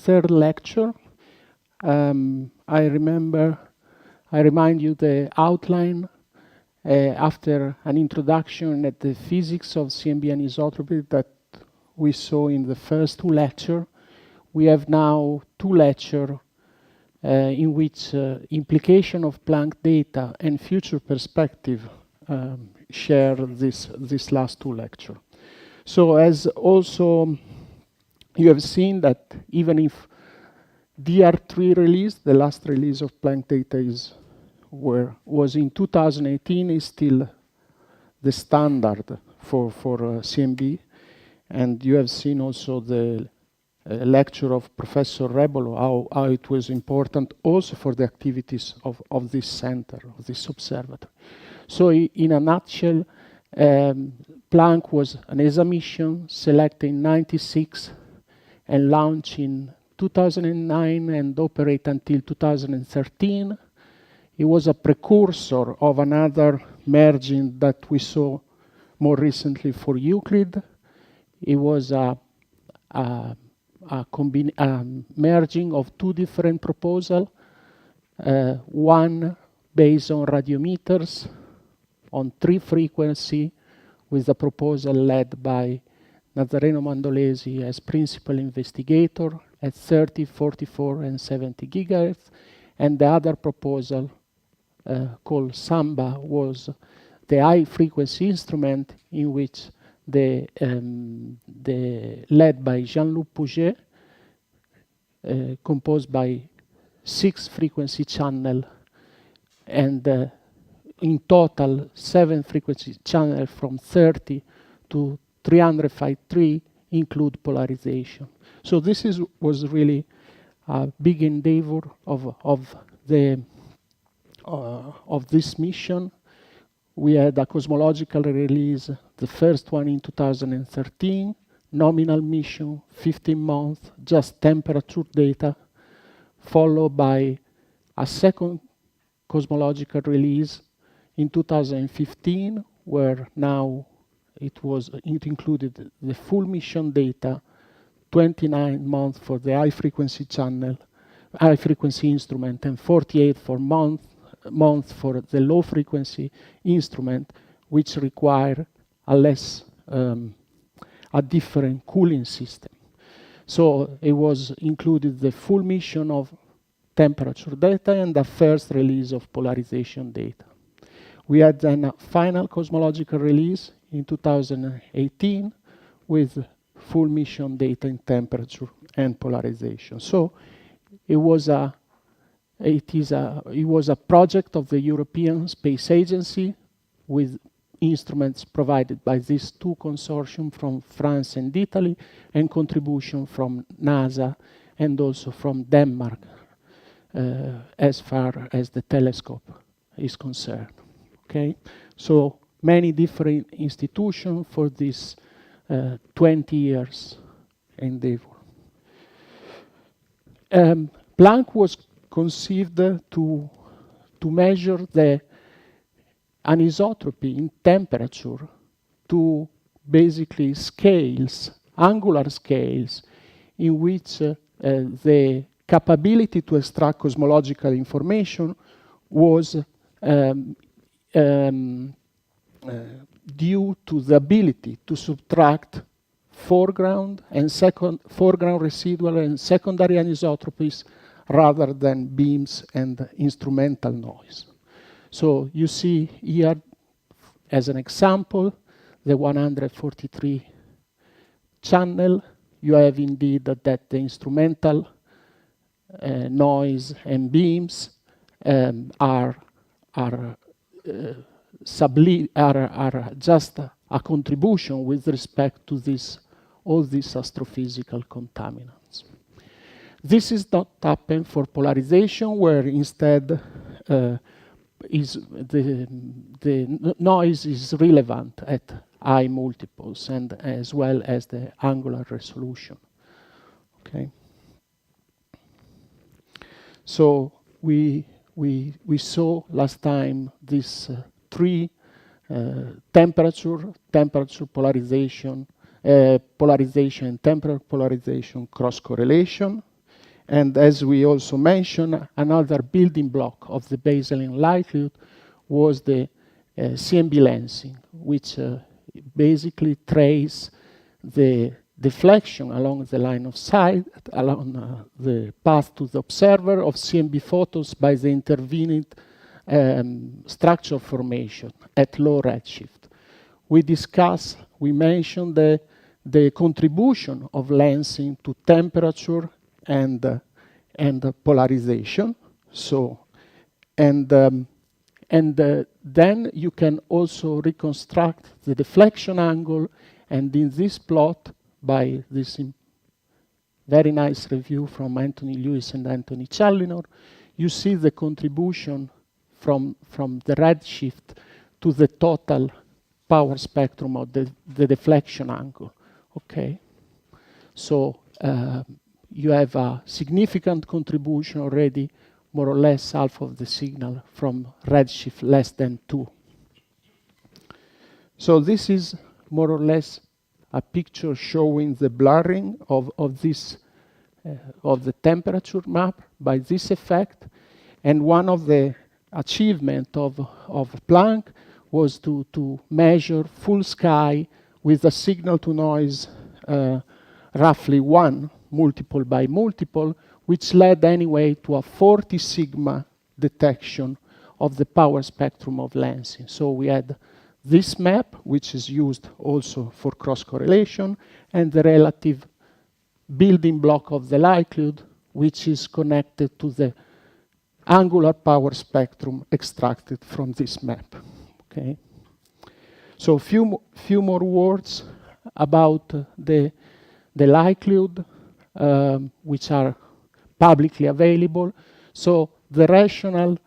third lecture. I remind you the outline after an introduction at the physics of CMB anisotropy that we saw in the first two lectures. We have now two lectures in which implication of Planck data and future perspective share this last two lectures. So as also you have seen that even if DR3 release, the last release of Planck data was in 2018, is still the standard for CMB. And you have seen also the lecture of Professor Rebolo, how it was important also for the activities of this center, of this observatory. So in a nutshell, Planck was an ESA mission selected in '96 and launched in 2009 and operate until 2013. It was a precursor of another merging that we saw more recently for Euclid. It was a merging of two different proposals, one based on radiometers on 3 frequency with a proposal led by Nazareno Mandolesi as principal investigator at 30, 44, and 70 gigahertz. And the other proposal called Samba was the high frequency instrument in which led by Jean-Luc Pouget, composed by 6 frequency channels and in total 7 frequency channels from 30 to 353 include polarization. So this was really a big endeavor of this mission. We had a cosmological release, the first one in 2013, nominal mission, 15 months, just temperature data, followed by a second cosmological release in 2015, where now it included the full mission data, 29 months for the high frequency channel, high frequency instrument, and 48 for month for the low frequency instrument, which require a different cooling system. So it was included the full mission of temperature data and the first release of polarization data. We had then a final cosmological release in 2018 with full mission data in temperature and polarization. So it was a project of the European Space Agency with instruments provided by these two consortium from France and Italy, and contribution from NASA and also from Denmark as far as the telescope is concerned. Okay, so many different institutions for this 20 years endeavor. Planck was conceived to measure the anisotropy in temperature to basically scales, angular scales, in which the capability to extract cosmological information was due to the ability to subtract foreground residual and secondary anisotropies rather than beams and instrumental noise. So you see here, as an example, the 143 channel. You have indeed that the instrumental noise and beams are just a contribution with respect to all these astrophysical contaminants. This is not happen for polarization, where instead the noise is relevant at high multiples and as well as the angular resolution. Okay. So we saw last time this 3 temperature, polarization, and temperature polarization cross correlation. And as we also mentioned, another building block of the baseline likelihood was the CMB lensing, which basically trace the deflection along the line of sight, along the path to the observer of CMB photons by the intervening structure formation at low redshift. We mentioned the contribution of lensing to temperature and polarization. So, then you can also reconstruct the deflection angle, and in this plot, by this very nice review from Anthony Lewis and Anthony Challinor, you see the contribution from the redshift to the total power spectrum of the deflection angle. Okay, so you have a significant contribution already, more or less half of the signal from redshift less than 2. So this is more or less a picture showing the blurring of the temperature map by this effect. And one of the achievement of Planck was to measure full sky with a signal to noise roughly 1 multiple by multiple, which led anyway to a 40 sigma detection of the power spectrum of lensing. So we had this map, which is used also for cross correlation, and the relative building block of the likelihood, which is connected to the angular power spectrum extracted from this map. Okay. So few more words about the likelihood, which are publicly available. So the rationale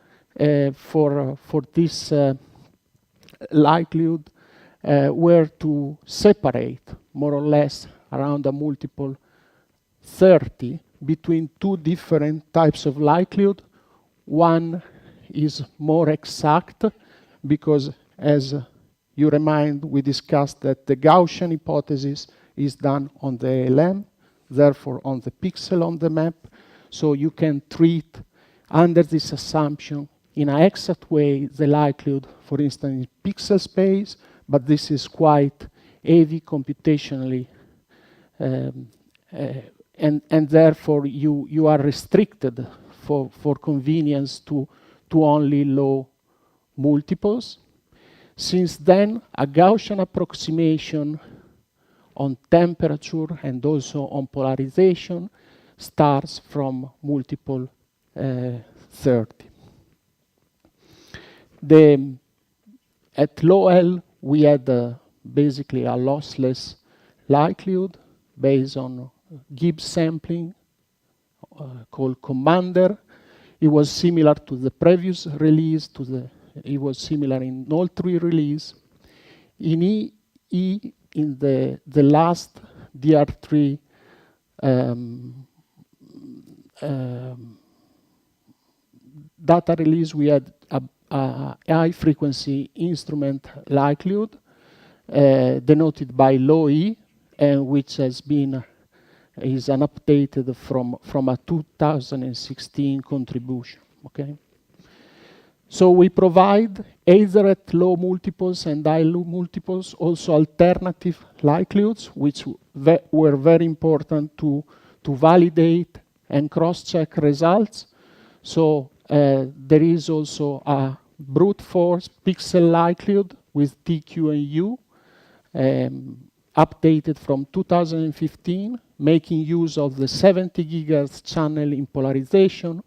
for this likelihood were to separate more or less around a multiple 30 between two different types of likelihood. One is more exact because, as you remind, we discussed that the Gaussian hypothesis is done on the ALM, therefore on the pixel on the map. So you can treat under this assumption in an exact way the likelihood, for instance, in pixel space, but this is quite heavy computationally, and therefore you are restricted for convenience to only low multiples. Since then, a Gaussian approximation on temperature and also on polarization starts from multiple 30. At low L, we had basically a lossless likelihood based on Gibbs sampling called Commander. It was similar to the previous release, it was similar in all three releases. In in the last DR3 data release, we had a high frequency instrument likelihood denoted by low E, and which has been is an updated from a 2016 contribution. Okay. So we provide either at low multiples and high low multiples also alternative likelihoods, which were very important to validate and cross-check results. So there is also a brute force pixel likelihood with TQ and U, updated from 2015, making use of the 70 gigahertz channel in polarization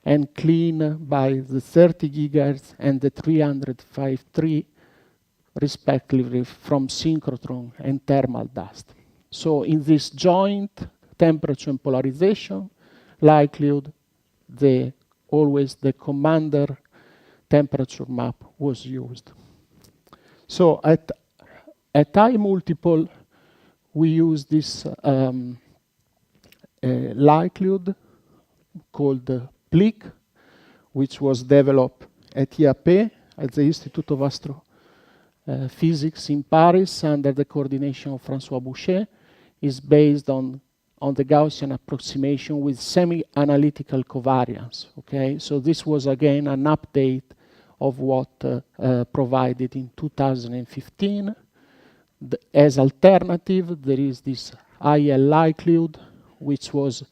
and clean by the 30 gigahertz and the 305.3 respectively from synchrotron and thermal dust. So in this joint temperature and polarization likelihood, always the Commander temperature map was used. So at high multiple, we use this likelihood called PLIC, which was developed at IAP, at the Institute of Astrophysics in Paris under the coordination of François Boucher. Is based on on the Gaussian approximation with semi-analytical covariance. Okay, so this was again an update of what provided in 2015. As alternative, there is this IL likelihood, which was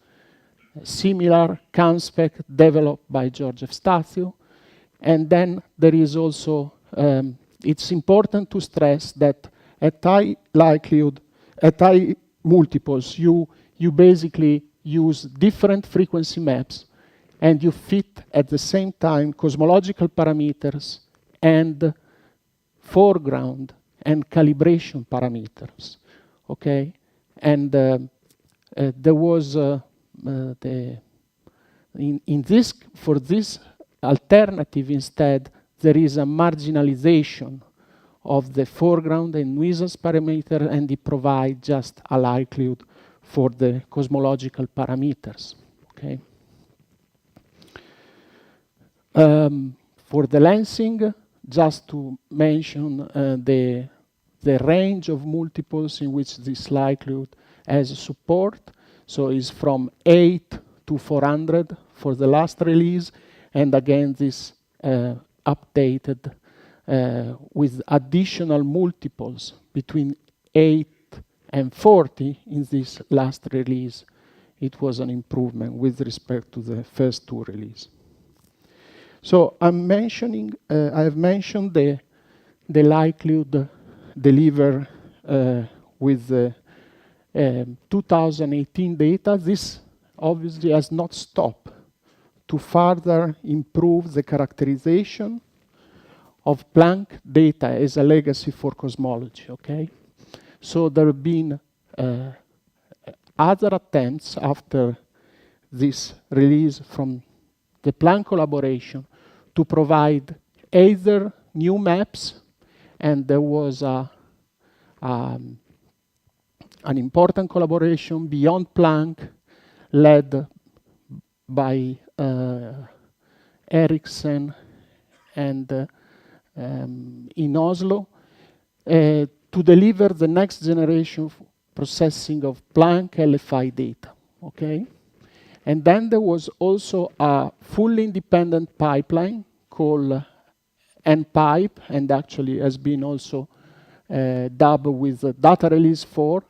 similar CANSPEC developed by George Efstathiou. And then there is also, it's important to stress that at high likelihood, at high multiples, you basically use different frequency maps and you fit at the same time cosmological parameters and foreground and calibration parameters, okay? And there was for this alternative instead, there is a marginalization of the foreground and nuisance parameter, and it provides just a likelihood for the cosmological parameters, okay? For the lensing, just to mention the range of multiples in which this likelihood has support. So it's from 8 to 400 for the last release, and again this updated with additional multiples between 8 and 40 in this last release. It was an improvement with respect to the first two releases. So I'm mentioning, I have mentioned the likelihood delivered with the 2018 data. This obviously has not stopped to further improve the characterization of Planck data as a legacy for cosmology, okay? So there have been other attempts after this release from the Planck collaboration to provide either new maps, and there was an important collaboration beyond Planck led by Ericsson and in Oslo to deliver the next generation processing of Planck LFI data, okay? And then there was also a fully independent pipeline called NPipe, and actually has been also dubbed with data release 4,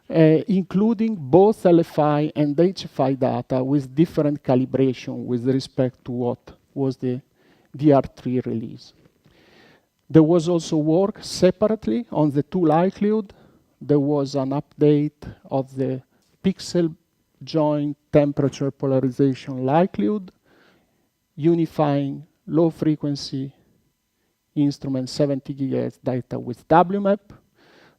including both LFI and HFI data with different calibration with respect to what was the DR3 release. There was also work separately on the two likelihood. There was an update of the pixel joint temperature polarization likelihood, unifying low frequency instrument 70 GHz data with WMAP.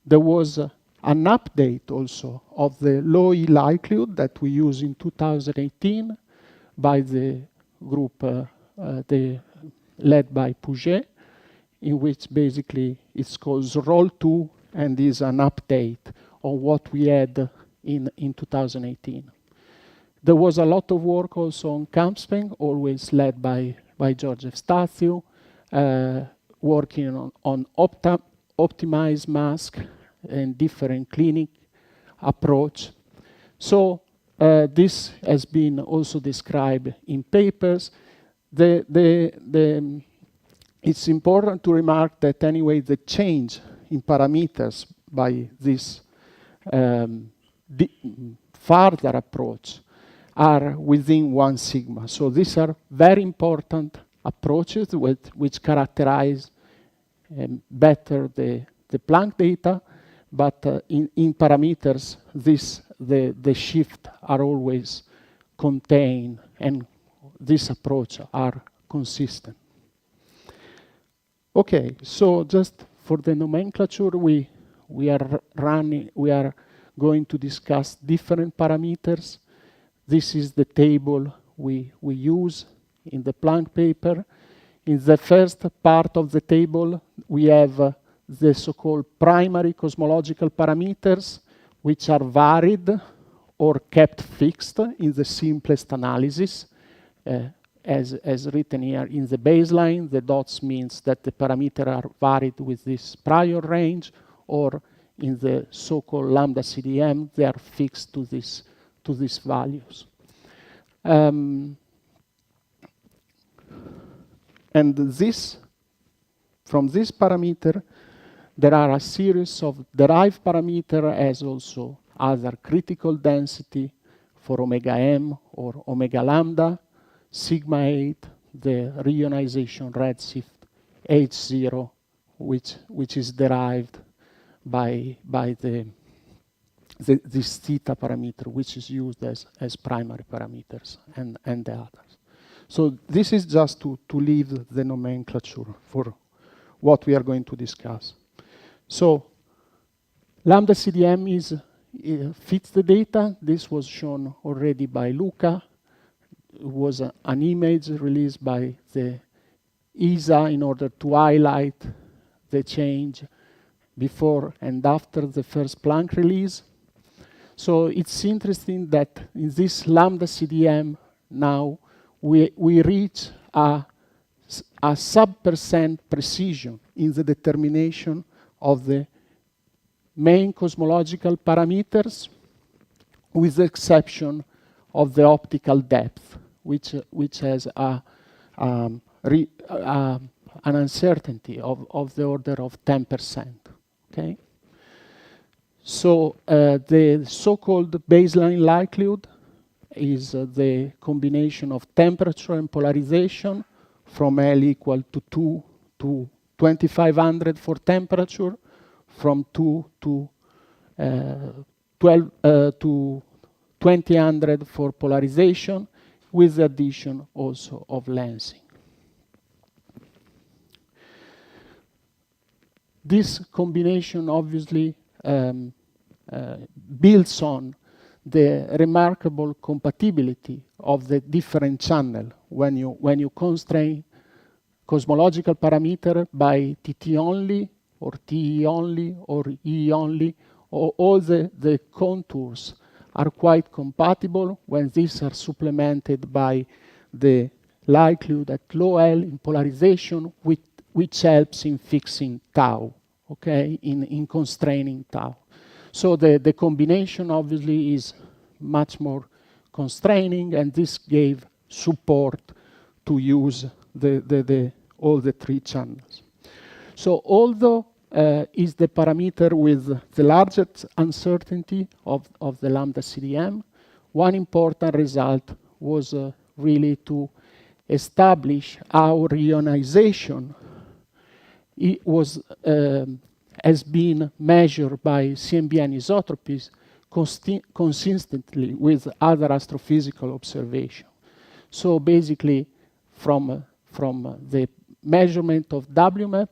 There was an update also of the low E likelihood that we used in 2018 by the group led by Pouget, in which basically it's called Roll 2 and is an update on what we had in 2018. There was a lot of work also on CAMSPEN, always led by George Efstathiou, working on optimized mask and different clinic approach. So this has been also described in papers. It's important to remark that anyway the change in parameters by this further approach are within 1 sigma. So these are very important approaches which characterize better the Planck data, but in parameters the shift are always contained, and this approach are consistent. Okay, so just for the nomenclature, we are going to discuss different parameters. This is the table we use in the Planck paper. In the first part of the table, we have the so-called primary cosmological parameters, which are varied or kept fixed in the simplest analysis. As written here in the baseline, the dots means that the parameters are varied with this prior range, or in the so-called lambda CDM, they are fixed to this to these values. And from this parameter, there are a series of derived parameters as also other critical density for omega m or omega lambda, sigma 8, the reionization redshift H0, which is derived by this theta parameter, which is used as primary parameters, and the others. So this is just to leave the nomenclature for what we are going to discuss. So lambda CDM fits the data. This was shown already by Luca. It was an image released by the ESA in order to highlight the change before and after the first Planck release. So it's interesting that in this lambda CDM now we reach a sub% precision in the determination of the main cosmological parameters, with the exception of the optical depth, which has an uncertainty of the order of 10%. Okay. So the so-called baseline likelihood is the combination of temperature and polarization from L equal to 2 to 2500 for temperature, from 2 to 2000 for polarization, with the addition also of lensing. This combination obviously builds on the remarkable compatibility of the different channels when you constrain cosmological parameter by TT only, or TE only, or E only. All the contours are quite compatible when these are supplemented by the likelihood at low L in polarization, which helps in fixing tau, okay, in constraining tau. So the combination obviously is much more constraining, and this gave support to use all the three channels. So although is the parameter with the largest uncertainty of the lambda CDM, one important result was really to establish how reionization has been measured by CMB anisotropies consistently with other astrophysical observations. So basically, from the measurement of WMAP,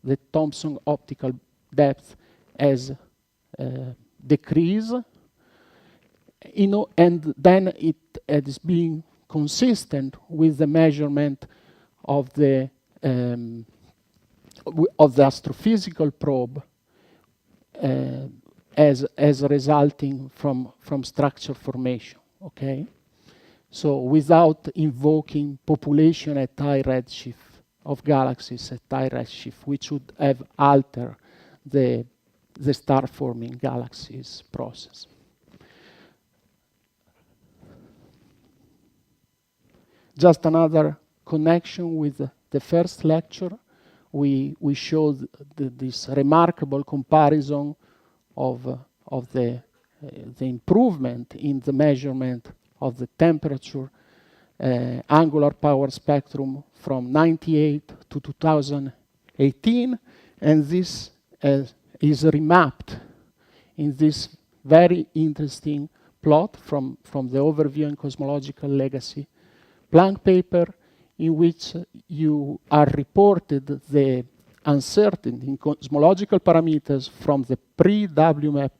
the Thomson optical depth has decreased, and then it has been consistent with the measurement of the astrophysical probe as resulting from structure formation, okay? So without invoking population at high redshift of galaxies at high redshift, which would have altered the star-forming galaxies process. Just another connection with the first lecture. We showed this remarkable comparison of the improvement in the measurement of the temperature angular power spectrum from 98 to 2018, and this is remapped in this very interesting plot from the Overview and Cosmological Legacy Planck paper, in which you are reported the uncertainty in cosmological parameters from the pre-WMAP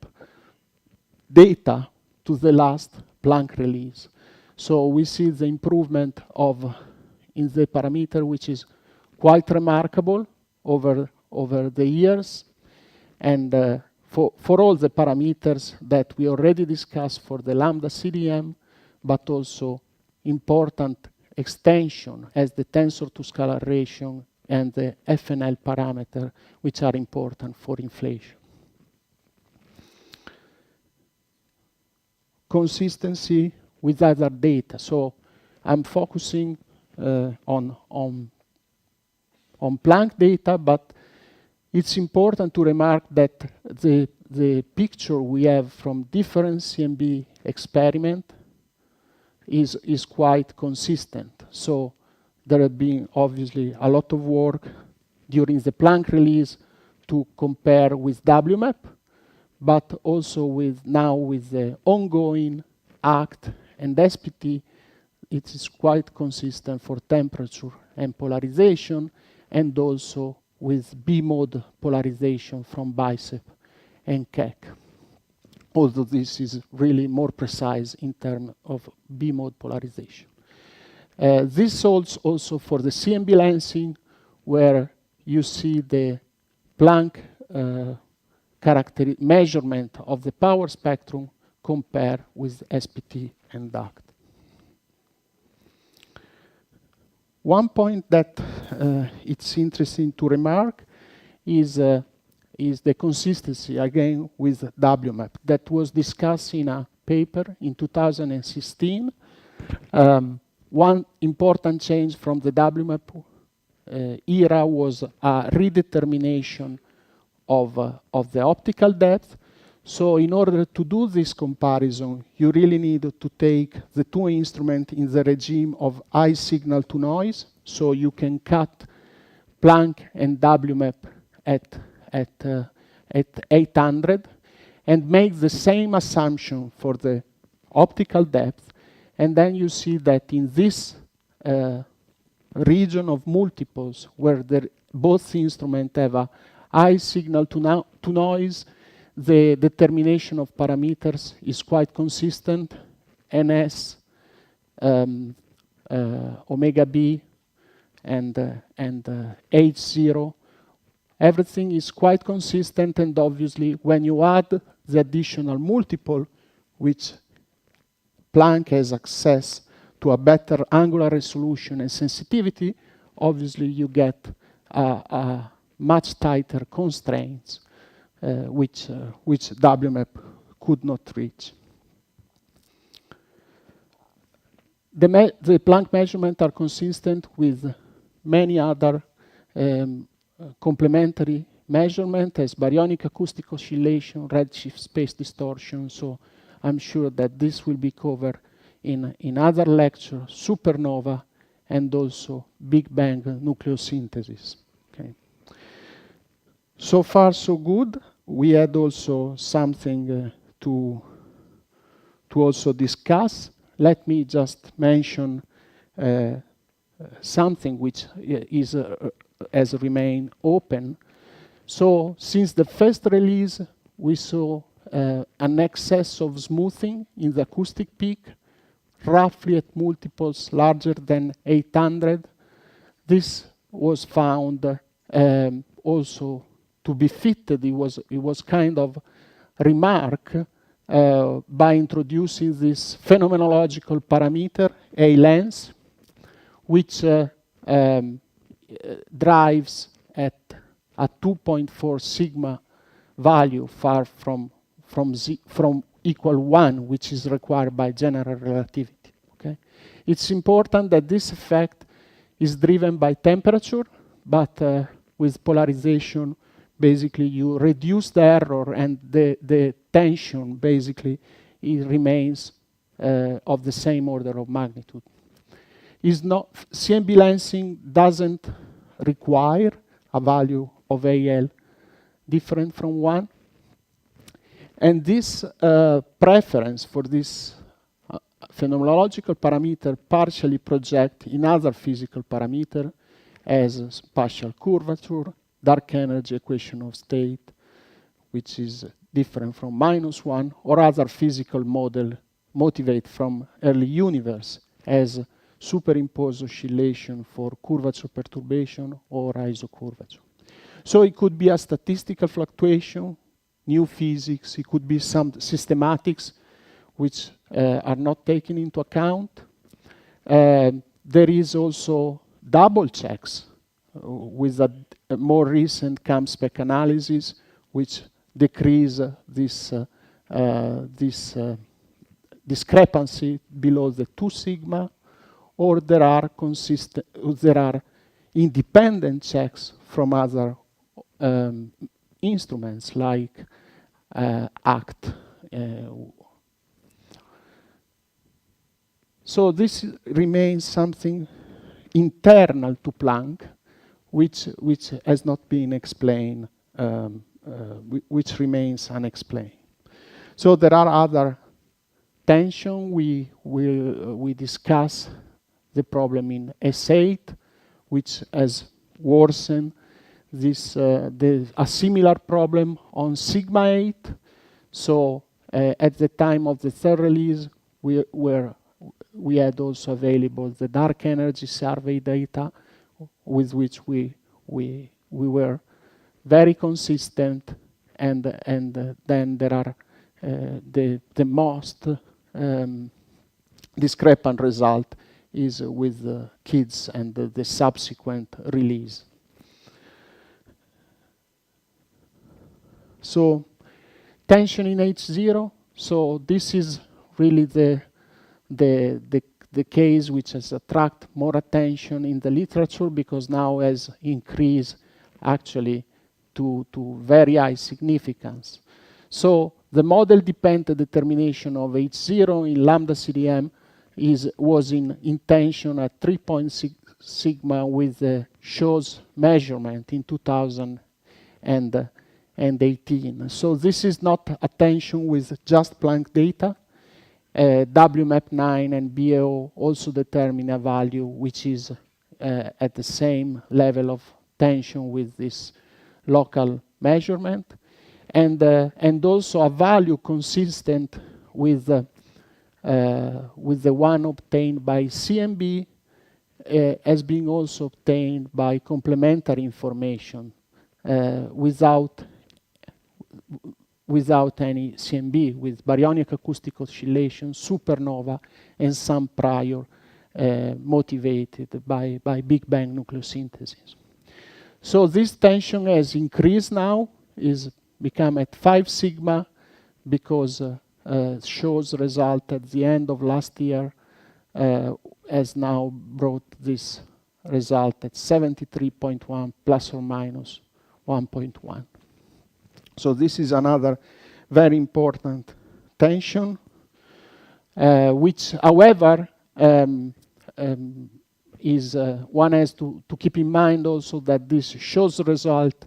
data to the last Planck release. So we see the improvement in the parameter, which is quite remarkable over the years, and for all the parameters that we already discussed for the lambda CDM, but also important extension as the tensor to scalar ratio and the FNL parameter, which are important for inflation. consistency with other data. So I'm focusing on Planck data, but it's important to remark that the picture we have from different CMB experiment is quite consistent. So there have been obviously a lot of work during the Planck release to compare with WMAP, but also now with the ongoing ACT and SPT, it is quite consistent for temperature and polarization, and also with B-mode polarization from BICEP and keck. Although this is really more precise in terms of B-mode polarization. This holds also for the CMB lensing, where you see the Planck measurement of the power spectrum compared with SPT and DACT. One point that it's interesting to remark is the consistency, again, with WMAP. That was discussed in a paper in 2016. One important change from the WMAP era was a redetermination of the optical depth. So in order to do this comparison, you really need to take the two instruments in the regime of high signal to noise. So you can cut Planck and WMAP at 800 and make the same assumption for the optical depth. And then you see that in this region of multiples, where both instruments have a high signal to noise, the determination of parameters is quite consistent. NS, omega B, and H0. Everything is quite consistent, and obviously when you add the additional multiple, which Planck has access to a better angular resolution and sensitivity, obviously you get a much tighter constraints, which WMAP could not reach. The Planck measurements are consistent with many other complementary measurements, as baryonic acoustic oscillation, redshift space distortion. So I'm sure that this will be covered in other lectures, supernova, and also Big Bang nucleosynthesis. Okay. So far, so good. We had also something to also discuss. Let me just mention something which has remained open. So since the first release, we saw an excess of smoothing in the acoustic peak, roughly at multiples larger than 800. This was found also to be fitted. It was kind of remark by introducing this phenomenological parameter, A lens, which drives at a 2.4 sigma value far from equal 1, which is required by general relativity. Okay? It's important that this effect is driven by temperature, but with polarization, basically you reduce the error, and the tension basically it remains of the same order of magnitude. CMB lensing doesn't require a value of AL different from 1. And this preference for this phenomenological parameter partially project in other physical parameter as spatial curvature, dark energy equation of state, which is different from -1, or other physical model motivate from early universe as superimposed oscillation for curvature perturbation or isocurvature. So it could be a statistical fluctuation, new physics, it could be some systematics which are not taken into account. There is also double checks with a more recent CAM spec analysis, which decrease this discrepancy below the 2 sigma, or there are independent checks from other instruments like ACT. So this remains something internal to Planck, which has not been explained, which remains unexplained. So there are other tension. We discuss the problem in S8, which has worsened this a similar problem on sigma 8. So at the time of the third release, we had also available the dark energy survey data, with which we were very consistent, and then there are the most discrepant result is with the kids and the subsequent release. So tension in H0. So this is really the case which has attracted more attention in the literature, because now has increased actually to very high significance. So the model-dependent determination of H0 in lambda CDM was in tension at 3.6 sigma with the SHOES measurement in 2018. So this is not a tension with just Planck data. WMAP9 and BAO also determine a value which is at the same level of tension with this local measurement, and also a value consistent with the one obtained by CMB has been also obtained by complementary information without any CMB, with baryonic acoustic oscillation, supernova, and some prior motivated by Big Bang nucleosynthesis. So this tension has increased now, is become at 5 sigma, because SHOES result at the end of last year has now brought this result at 73.1 plus or minus 1.1. So this is another very important tension, which, however, is one has to keep in mind also that this SHOES result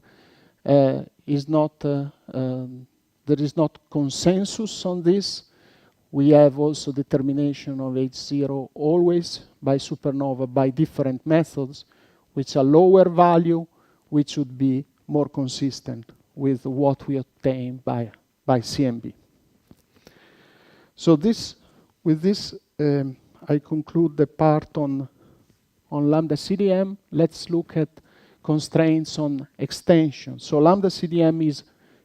is not there is not consensus on this. We have also determination of H0 always by supernova by different methods, which are lower value, which would be more consistent with what we obtain by CMB. So with this, I conclude the part on lambda CDM. Let's look at constraints on extension. So lambda CDM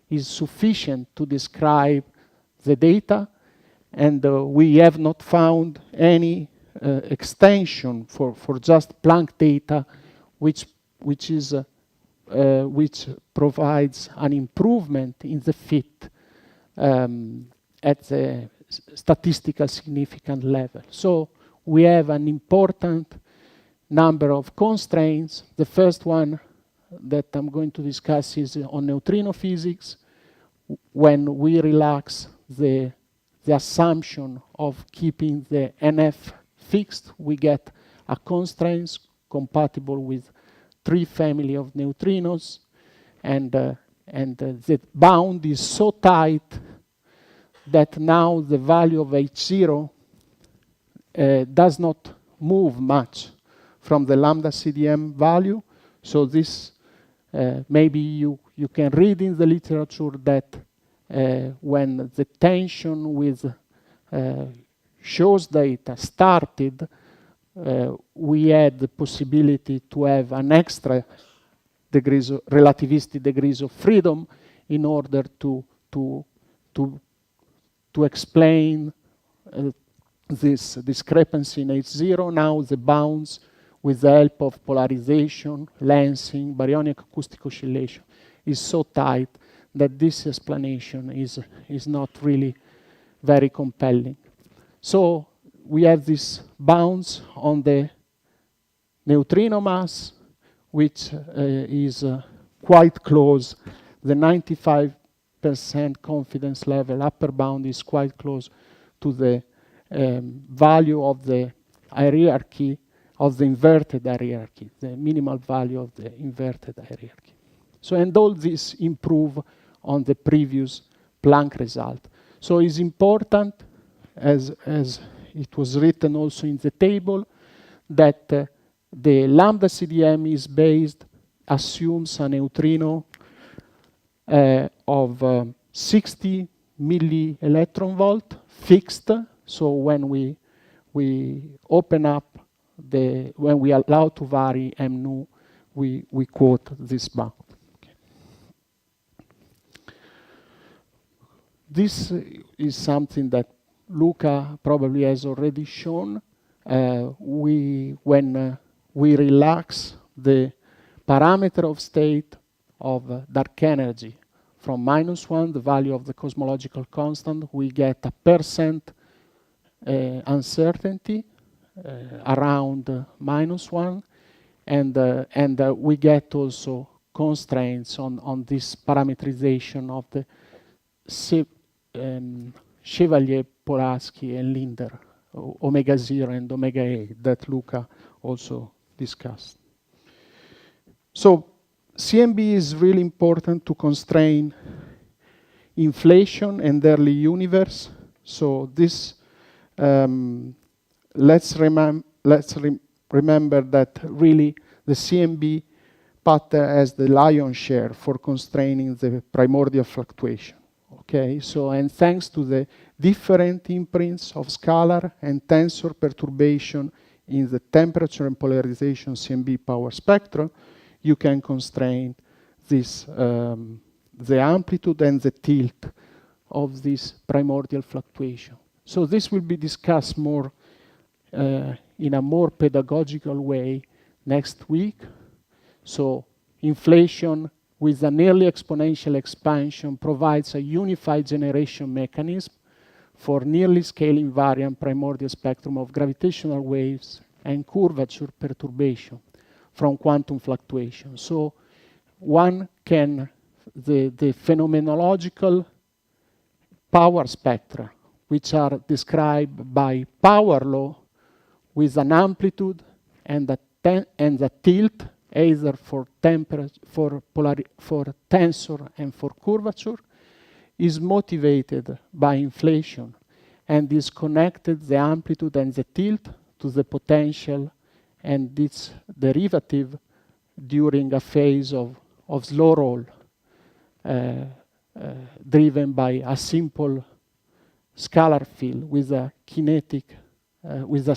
is sufficient to describe the data, and we have not found any extension for just Planck data, which provides an improvement in the fit at the statistical significant level. So we have an important number of constraints. The first one that I'm going to discuss is on neutrino physics. When we relax the assumption of keeping the NF fixed, we get a constraints compatible with 3 family of neutrinos, and the bound is so tight that now the value of H0 does not move much from the lambda CDM value. So this maybe you can read in the literature that when the tension with SHOES data started, we had the possibility to have an extra relativistic degrees of freedom in order to explain this discrepancy in H0. Now the bounds, with the help of polarization, lensing, baryonic acoustic oscillation, is so tight that this explanation is not really very compelling. So we have these bounds on the neutrino mass, which is quite close. The 95% confidence level upper bound is quite close to the value of the hierarchy, of the inverted hierarchy, the minimal value of the inverted hierarchy. So, and all this improve on the previous Planck result. So it's important, as it was written also in the table, that the lambda CDM is based, assumes a neutrino of 60 milli electron volt fixed. So when we open up when we allow to vary m nu, we quote this bound. Okay. This is something that Luca probably has already shown. When we relax the parameter of state of dark energy from -1, the value of the cosmological constant, we get a percent uncertainty around -1, and we get also constraints on this parameterization of the Chevalier, Polaski, and Linder, omega 0 and omega 8, that Luca also discussed. So CMB is really important to constrain inflation and early universe. So this, let's remember that really the CMB pattern has the lion's share for constraining the primordial fluctuation. Okay, so and thanks to the different imprints of scalar and tensor perturbation in the temperature and polarization CMB power spectrum, you can constrain this, the amplitude and the tilt of this primordial fluctuation. So this will be discussed more in a more pedagogical way next week. So inflation with a nearly exponential expansion provides a unified generation mechanism for nearly scale invariant primordial spectrum of gravitational waves and curvature perturbation from quantum fluctuation. So one can, the phenomenological power spectra, which are described by power law with an amplitude and a tilt, either for temperature, for tensor and for curvature, is motivated by inflation and is connected, the amplitude and the tilt, to the potential and its derivative during a phase of slow roll driven by a simple scalar field with a kinetic, with a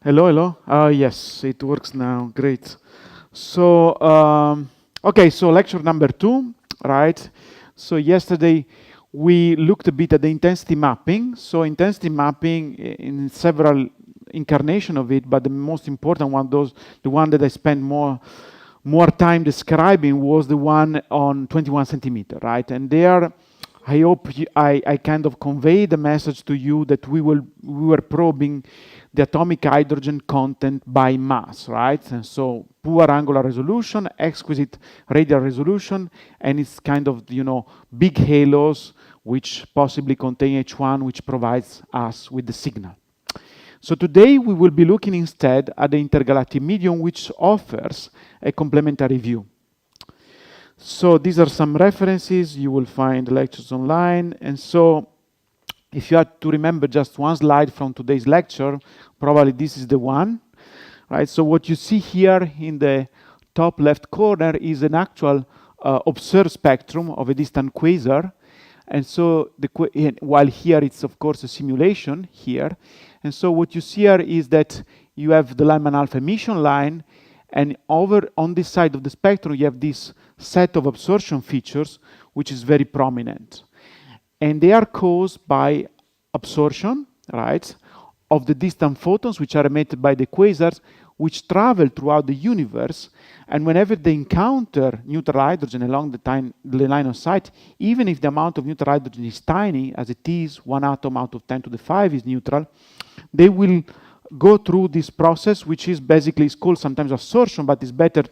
Hello, hello. Yes, it works now. Great. So, okay, so lecture number 2, right? So yesterday we looked a bit at the intensity mapping. So intensity mapping in several incarnation of it, but the most important one, the one that I spent more time describing was the one on 21 centimeter, right? And there, I hope I kind of convey the message to you that we were probing the atomic hydrogen content by mass, right? And so poor angular resolution, exquisite radial resolution, and it's kind of, big halos which possibly contain H1, which provides us with the signal. So today we will be looking instead at the intergalactic medium, which offers a complementary view. So these are some references. You will find lectures online. And so if you had to remember just one slide from today's lecture, probably this is the one, right? So what you see here in the top left corner is an actual observed spectrum of a distant quasar. And so while here it's of course a simulation here. And so what you see here is that you have the Lyman alpha emission line, and over on this side of the spectrum you have this set of absorption features which is very prominent. And they are caused by absorption, right, of the distant photons which are emitted by the quasars, which travel throughout the universe, and whenever they encounter neutral hydrogen along the line of sight, even if the amount of neutral hydrogen is tiny, as it is 1 atom out of 10 to the 5 is neutral, they will go through this process, which is basically called sometimes absorption, but it's better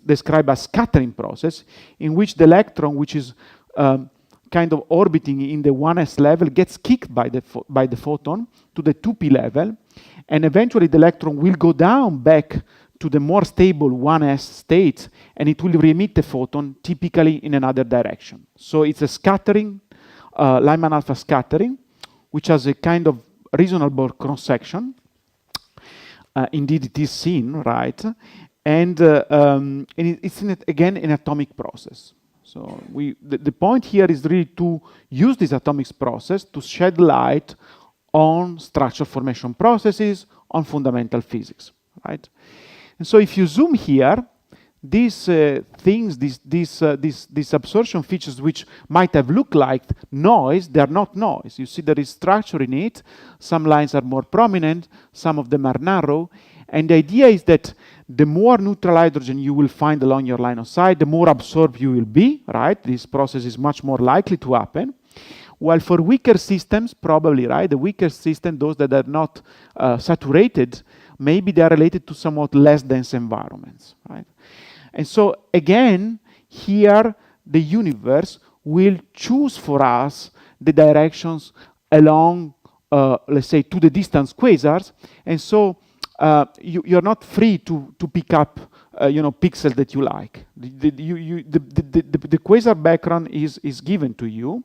described as scattering process, in which the electron, which is kind of orbiting in the 1s level, gets kicked by the photon to the 2p level, and eventually the electron will go down back to the more stable 1s state, and it will re-emit the photon, typically in another direction. So it's a scattering, Lyman alpha scattering, which has a kind of reasonable cross-section. Indeed, it is seen, right? And it's again an atomic process. So the point here is really to use this atomic process to shed light on structure formation processes, on fundamental physics, right? And so if you zoom here, these things, these absorption features which might have looked like noise, they are not noise. You see there is structure in it. Some lines are more prominent, some of them are narrow. And the idea is that the more neutral hydrogen you will find along your line of sight, the more absorbed you will be, right? This process is much more likely to happen. While for weaker systems, probably, right, the weaker system, those that are not saturated, maybe they are related to somewhat less dense environments, right? And so again, here the universe will choose for us the directions along, let's say, to the distant quasars, and so you're not free to pick up pixels that you like. The quasar background is given to you,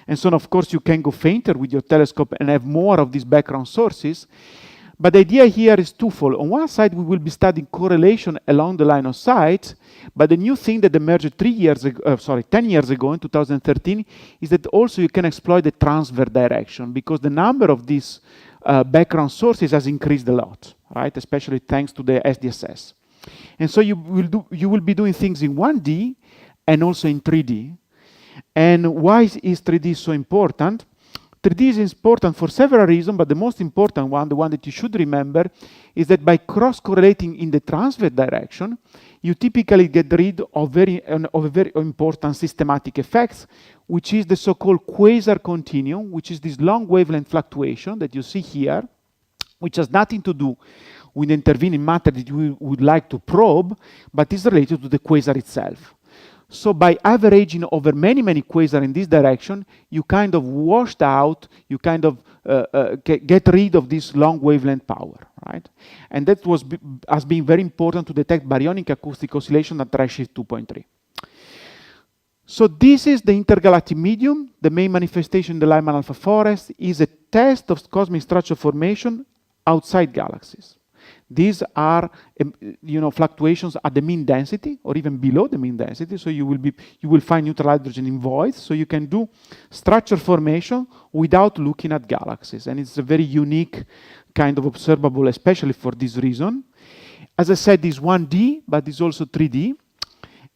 and so of course you can go fainter with your telescope and have more of these background sources. But the idea here is twofold. On one side, we will be studying correlation along the line of sight, but the new thing that emerged 10 years ago in 2013 is that also you can exploit the transverse direction, because the number of these background sources has increased a lot, right? Especially thanks to the SDSS. And so you will be doing things in 1D and also in 3D. And why is 3D so important? 3D is important for several reasons, but the most important one, the one that you should remember, is that by cross-correlating in the transverse direction, you typically get rid of a very important systematic effects, which is the so-called quasar continuum, which is this long wavelength fluctuation that you see here, which has nothing to do with the intervening matter that you would like to probe, but is related to the quasar itself. So by averaging over many, many quasars in this direction, you kind of washed out, you kind of get rid of this long wavelength power, right? And that has been very important to detect baryonic acoustic oscillation at redshift 2.3. So this is the intergalactic medium. The main manifestation in the Lyman alpha forest is a test of cosmic structure formation outside galaxies. These are fluctuations at the mean density or even below the mean density. So you will find neutral hydrogen in voids. So you can do structure formation without looking at galaxies. And it's a very unique kind of observable, especially for this reason. As I said, it's 1D, but it's also 3D.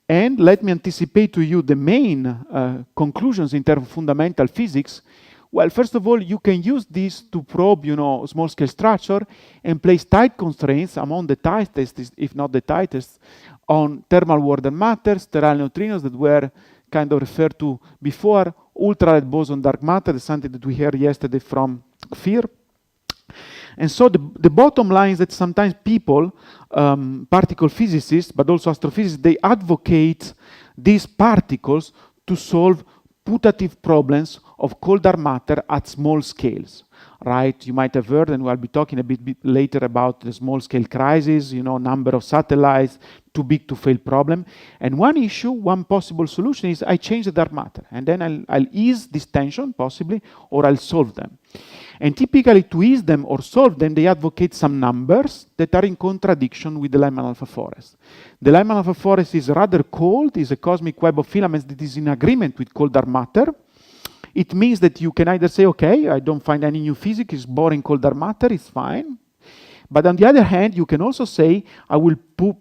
And let me anticipate to you the main conclusions in terms of fundamental physics. Well, first of all, you can use this to probe, small-scale structure and place tight constraints among the tightest, if not the tightest, on thermal water matter, sterile neutrinos that were kind of referred to before, ultra-red boson dark matter, something that we heard yesterday from Fear. And so the bottom line is that sometimes people, particle physicists, but also astrophysicists, they advocate these particles to solve putative problems of cold dark matter at small scales, right? You might have heard, and we'll be talking a bit later about the small scale crisis, number of satellites, too big to fail problem. And one issue, one possible solution is I change the dark matter, and then I'll ease this tension, possibly, or I'll solve them. And typically, to ease them or solve them, they advocate some numbers that are in contradiction with the Lyman alpha forest. The Lyman alpha forest is rather cold, is a cosmic web of filaments that is in agreement with cold dark matter. It means that you can either say, okay, I don't find any new physics, it's boring cold dark matter, it's fine. But on the other hand, you can also say, I will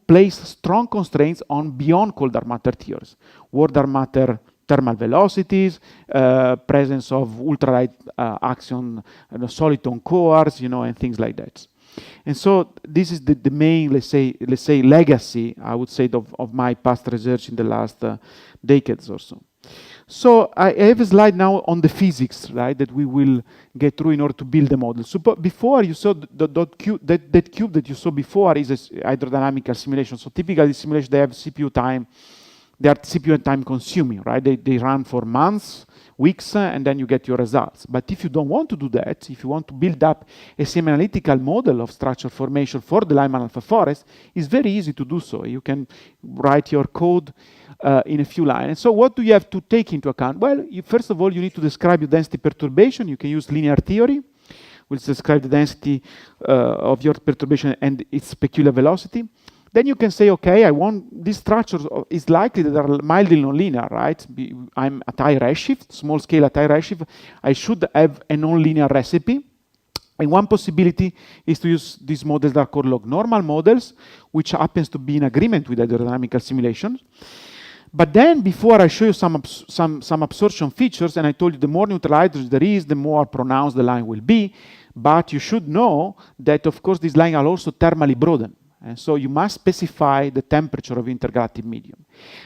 place strong constraints on beyond cold dark matter theories. Warm dark matter thermal velocities, presence of ultralight action, soliton cores, and things like that. And so this is the main, let's say, legacy, I would say, of my past research in the last decades or so. So I have a slide now on the physics, right, that we will get through in order to build the model. So before you saw that cube that you saw before is a hydrodynamical simulation. So typically the simulation, they have CPU time. They are CPU and time consuming, right? They run for months, weeks, and then you get your results. But if you don't want to do that, if you want to build up a semi-analytical model of structure formation for the Lyman alpha forest, it's very easy to do so. You can write your code in a few lines. And so what do you have to take into account? Well, first of all, you need to describe your density perturbation. You can use linear theory, which describes the density of your perturbation and its peculiar velocity. Then you can say, okay, I want these structures is likely that are mildly nonlinear, right? I'm at high redshift, small scale at high redshift. I should have a nonlinear recipe. And one possibility is to use these models that are called log normal models, which happens to be in agreement with hydrodynamical simulations. But then, before I show you some absorption features, and I told you the more neutral hydrogen there is, the more pronounced the line will be. But you should know that, of course, these lines are also thermally broadened. And so you must specify the temperature of intergalactic medium.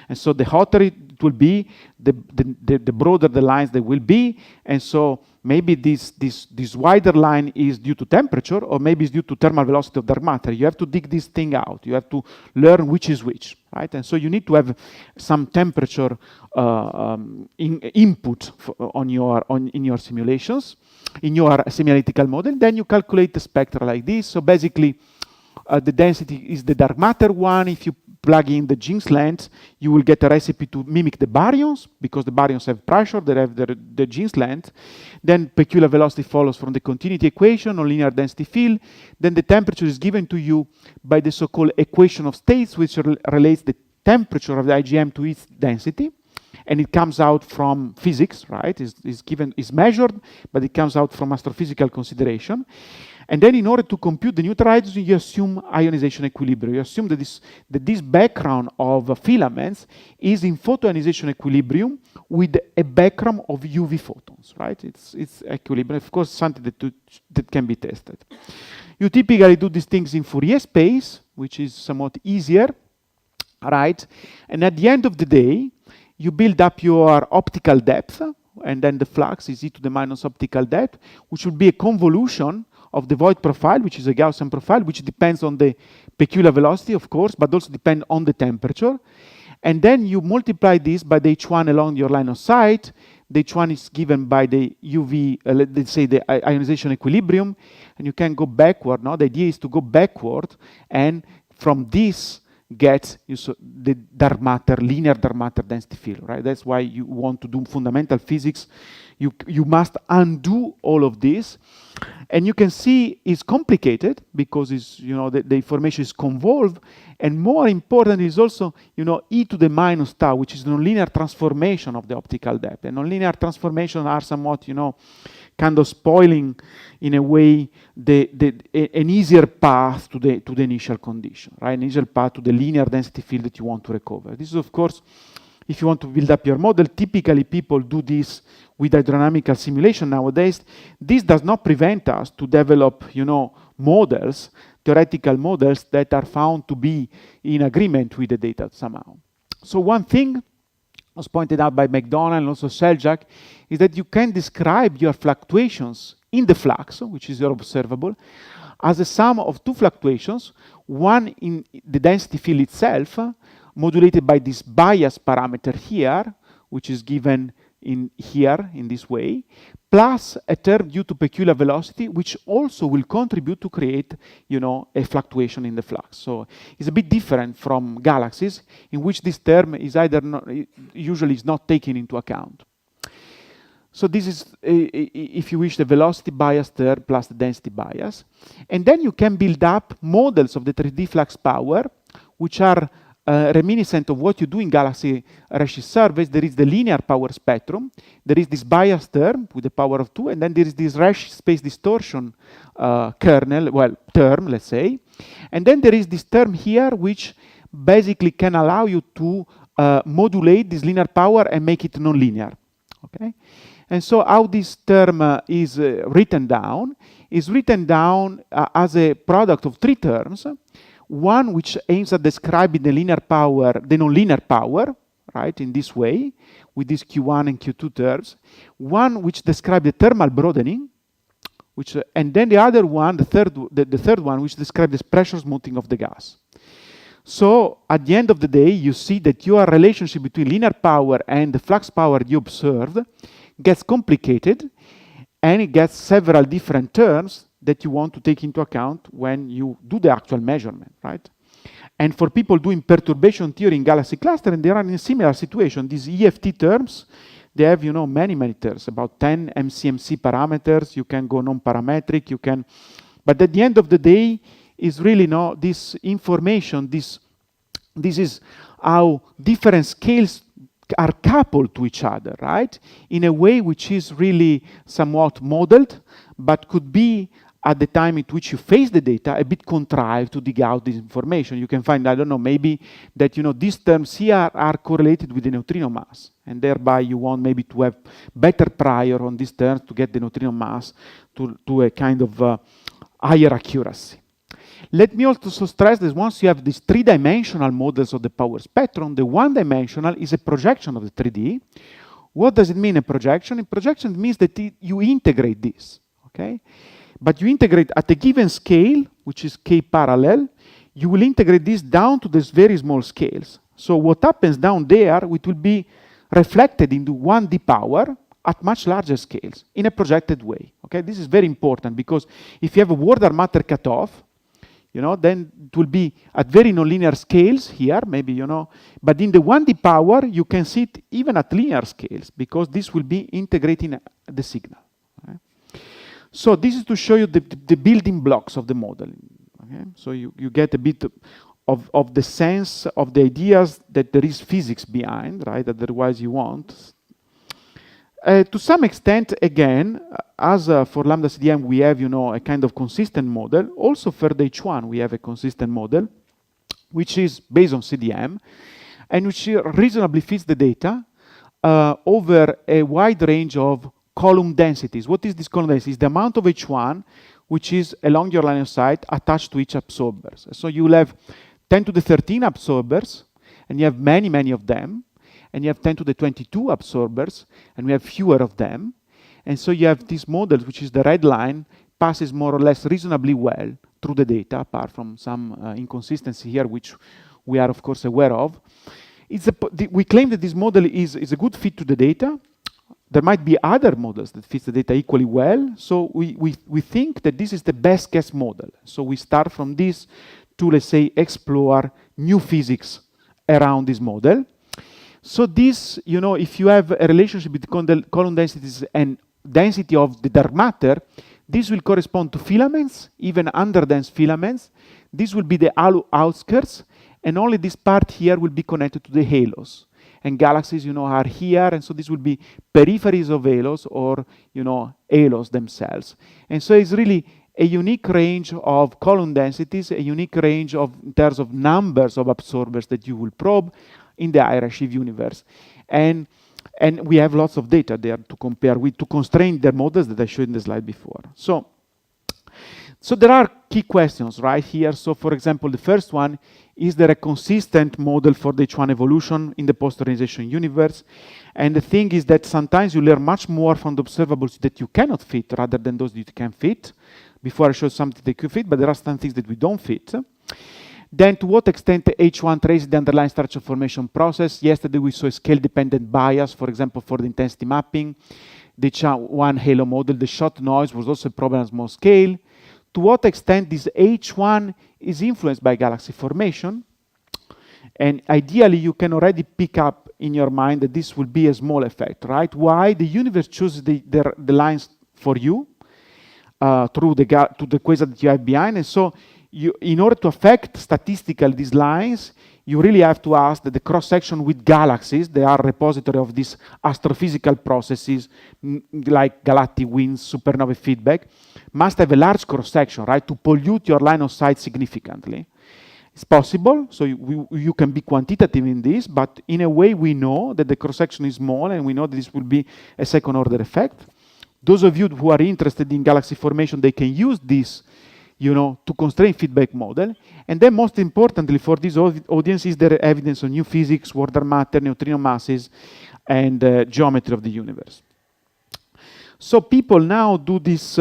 And so the hotter it will be, the broader the lines they will be. And so maybe this wider line is due to temperature, or maybe it's due to thermal velocity of dark matter. You have to dig this thing out. You have to learn which is which, right? And so you need to have some temperature input in your simulations, in your semi-analytical model. Then you calculate the spectra like this. So basically, the density is the dark matter one. If you plug in the Jeans length, you will get a recipe to mimic the baryons, because the baryons have pressure, they have the Jeans length. Then peculiar velocity follows from the continuity equation or linear density field. Then the temperature is given to you by the so-called equation of states, which relates the temperature of the IgM to its density. And it comes out from physics, right? It's measured, but it comes out from astrophysical consideration. And then in order to compute the neutral hydrogen, you assume ionization equilibrium. You assume that this background of filaments is in photoionization equilibrium with a background of UV photons, right? It's equilibrium. Of course, something that can be tested. You typically do these things in Fourier space, which is somewhat easier, right? And at the end of the day, you build up your optical depth, and then the flux is e to the minus optical depth, which will be a convolution of the void profile, which is a Gaussian profile, which depends on the peculiar velocity, of course, but also depend on the temperature. And then you multiply this by the H1 along your line of sight. The H1 is given by the UV, let's say the ionization equilibrium, and you can go backward. Now the idea is to go backward, and from this gets the dark matter, linear dark matter density field, right? That's why you want to do fundamental physics. You must undo all of this. And you can see it's complicated because it's, the information is convolved. And more important is also, e to the minus tau, which is the nonlinear transformation of the optical depth. And nonlinear transformation are somewhat, kind of spoiling, in a way, an easier path to the initial condition, right? An easier path to the linear density field that you want to recover. This is, of course, if you want to build up your model, typically people do this with hydrodynamical simulation nowadays. This does not prevent us to develop, models, theoretical models that are found to be in agreement with the data somehow. So one thing was pointed out by McDonald and also Seljak is that you can describe your fluctuations in the flux, which is your observable, as a sum of two fluctuations, one in the density field itself, modulated by this bias parameter here, which is given in here in this way, plus a term due to peculiar velocity, which also will contribute to create, a fluctuation in the flux. So it's a bit different from galaxies, in which this term is either not, usually is not taken into account. So this is, if you wish, the velocity bias term plus the density bias. And then you can build up models of the 3D flux power, which are reminiscent of what you do in galaxy redshift surveys. There is the linear power spectrum, there is this bias term with the power of 2, and then there is this redshift space distortion term, let's say. And then there is this term here, which basically can allow you to modulate this linear power and make it nonlinear. Okay? And so how this term is written down as a product of three terms. One which aims at describing the linear power, the nonlinear power, right, in this way, with these Q1 and Q2 terms. One which describes the thermal broadening, and then the other one, the third one, which describes the pressure smoothing of the gas. So at the end of the day, you see that your relationship between linear power and the flux power you observed gets complicated, and it gets several different terms that you want to take into account when you do the actual measurement, right? And for people doing perturbation theory in galaxy clustering, they are in a similar situation. These EFT terms, they have, many terms, about 10 MCMC parameters. You can go non-parametric, but at the end of the day, is really this information, this is how different scales are coupled to each other, right? In a way which is really somewhat modeled, but could be, at the time at which you face the data, a bit contrived to dig out this information. You can find, I don't know, maybe that, these terms here are correlated with the neutrino mass, and thereby you want maybe to have better prior on these terms to get the neutrino mass to a kind of higher accuracy. Let me also stress that once you have these three-dimensional models of the power spectrum, the one-dimensional is a projection of the 3D. What does it mean, a projection? A projection means that you integrate this, okay? But you integrate at a given scale, which is k parallel, you will integrate this down to these very small scales. So what happens down there, it will be reflected into 1D power at much larger scales in a projected way. Okay, this is very important because if you have a Warder matter cutoff, then it will be at very nonlinear scales here, maybe, but in the 1D power, you can see it even at linear scales because this will be integrating the signal. Okay? So this is to show you the building blocks of the model. Okay? So you get a bit of the sense of the ideas that there is physics behind, right? Otherwise you won't. To some extent, again, as for lambda CDM, we have, a kind of consistent model. Also for the H1, we have a consistent model, which is based on CDM, and which reasonably fits the data over a wide range of column densities. What is this column density? It's the amount of H1 which is along your line of sight attached to each absorber. So you will have 10 to the 13 absorbers, and you have many, many of them. And you have 10 to the 22 absorbers, and we have fewer of them. And so you have these models, which is the red line, passes more or less reasonably well through the data, apart from some inconsistency here, which we are, of course, aware of. We claim that this model is a good fit to the data. There might be other models that fit the data equally well. So we think that this is the best guess model. So we start from this to, let's say, explore new physics around this model. So this, you know, if you have a relationship between column densities and density of the dark matter, this will correspond to filaments, even underdense filaments. This will be the outskirts, and only this part here will be connected to the halos. And galaxies, you know, are here, and so this will be peripheries of halos, or, you know, halos themselves. And so it's really a unique range of column densities, a unique range of, in terms of numbers of absorbers that you will probe in the IRC universe. And we have lots of data there to compare with, to constrain the models that I showed in the slide before. So there are key questions right here. So for example, the first one, is there a consistent model for the H1 evolution in the post-ionization universe? And the thing is that sometimes you learn much more from the observables that you cannot fit rather than those that you can fit. Before I show something that you fit, but there are some things that we don't fit. Then to what extent the H1 traces the underlying structure formation process? Yesterday we saw a scale-dependent bias, for example, for the intensity mapping. The H1 halo model, the shot noise was also a problem on small scale. To what extent this H1 is influenced by galaxy formation? And ideally, you can already pick up in your mind that this will be a small effect, right? Why? The universe chooses the lines for you through the quasar that you have behind. And so in order to affect statistically these lines, you really have to ask that the cross-section with galaxies, they are repository of these astrophysical processes, like galactic winds, supernova feedback, must have a large cross-section, right, to pollute your line of sight significantly. It's possible, so you can be quantitative in this, but in a way we know that the cross-section is small, and we know that this will be a second-order effect. Those of you who are interested in galaxy formation, they can use this, you know, to constrain feedback model. And then most importantly for this audience is there evidence on new physics, order matter, neutrino masses, and geometry of the universe. So people now do these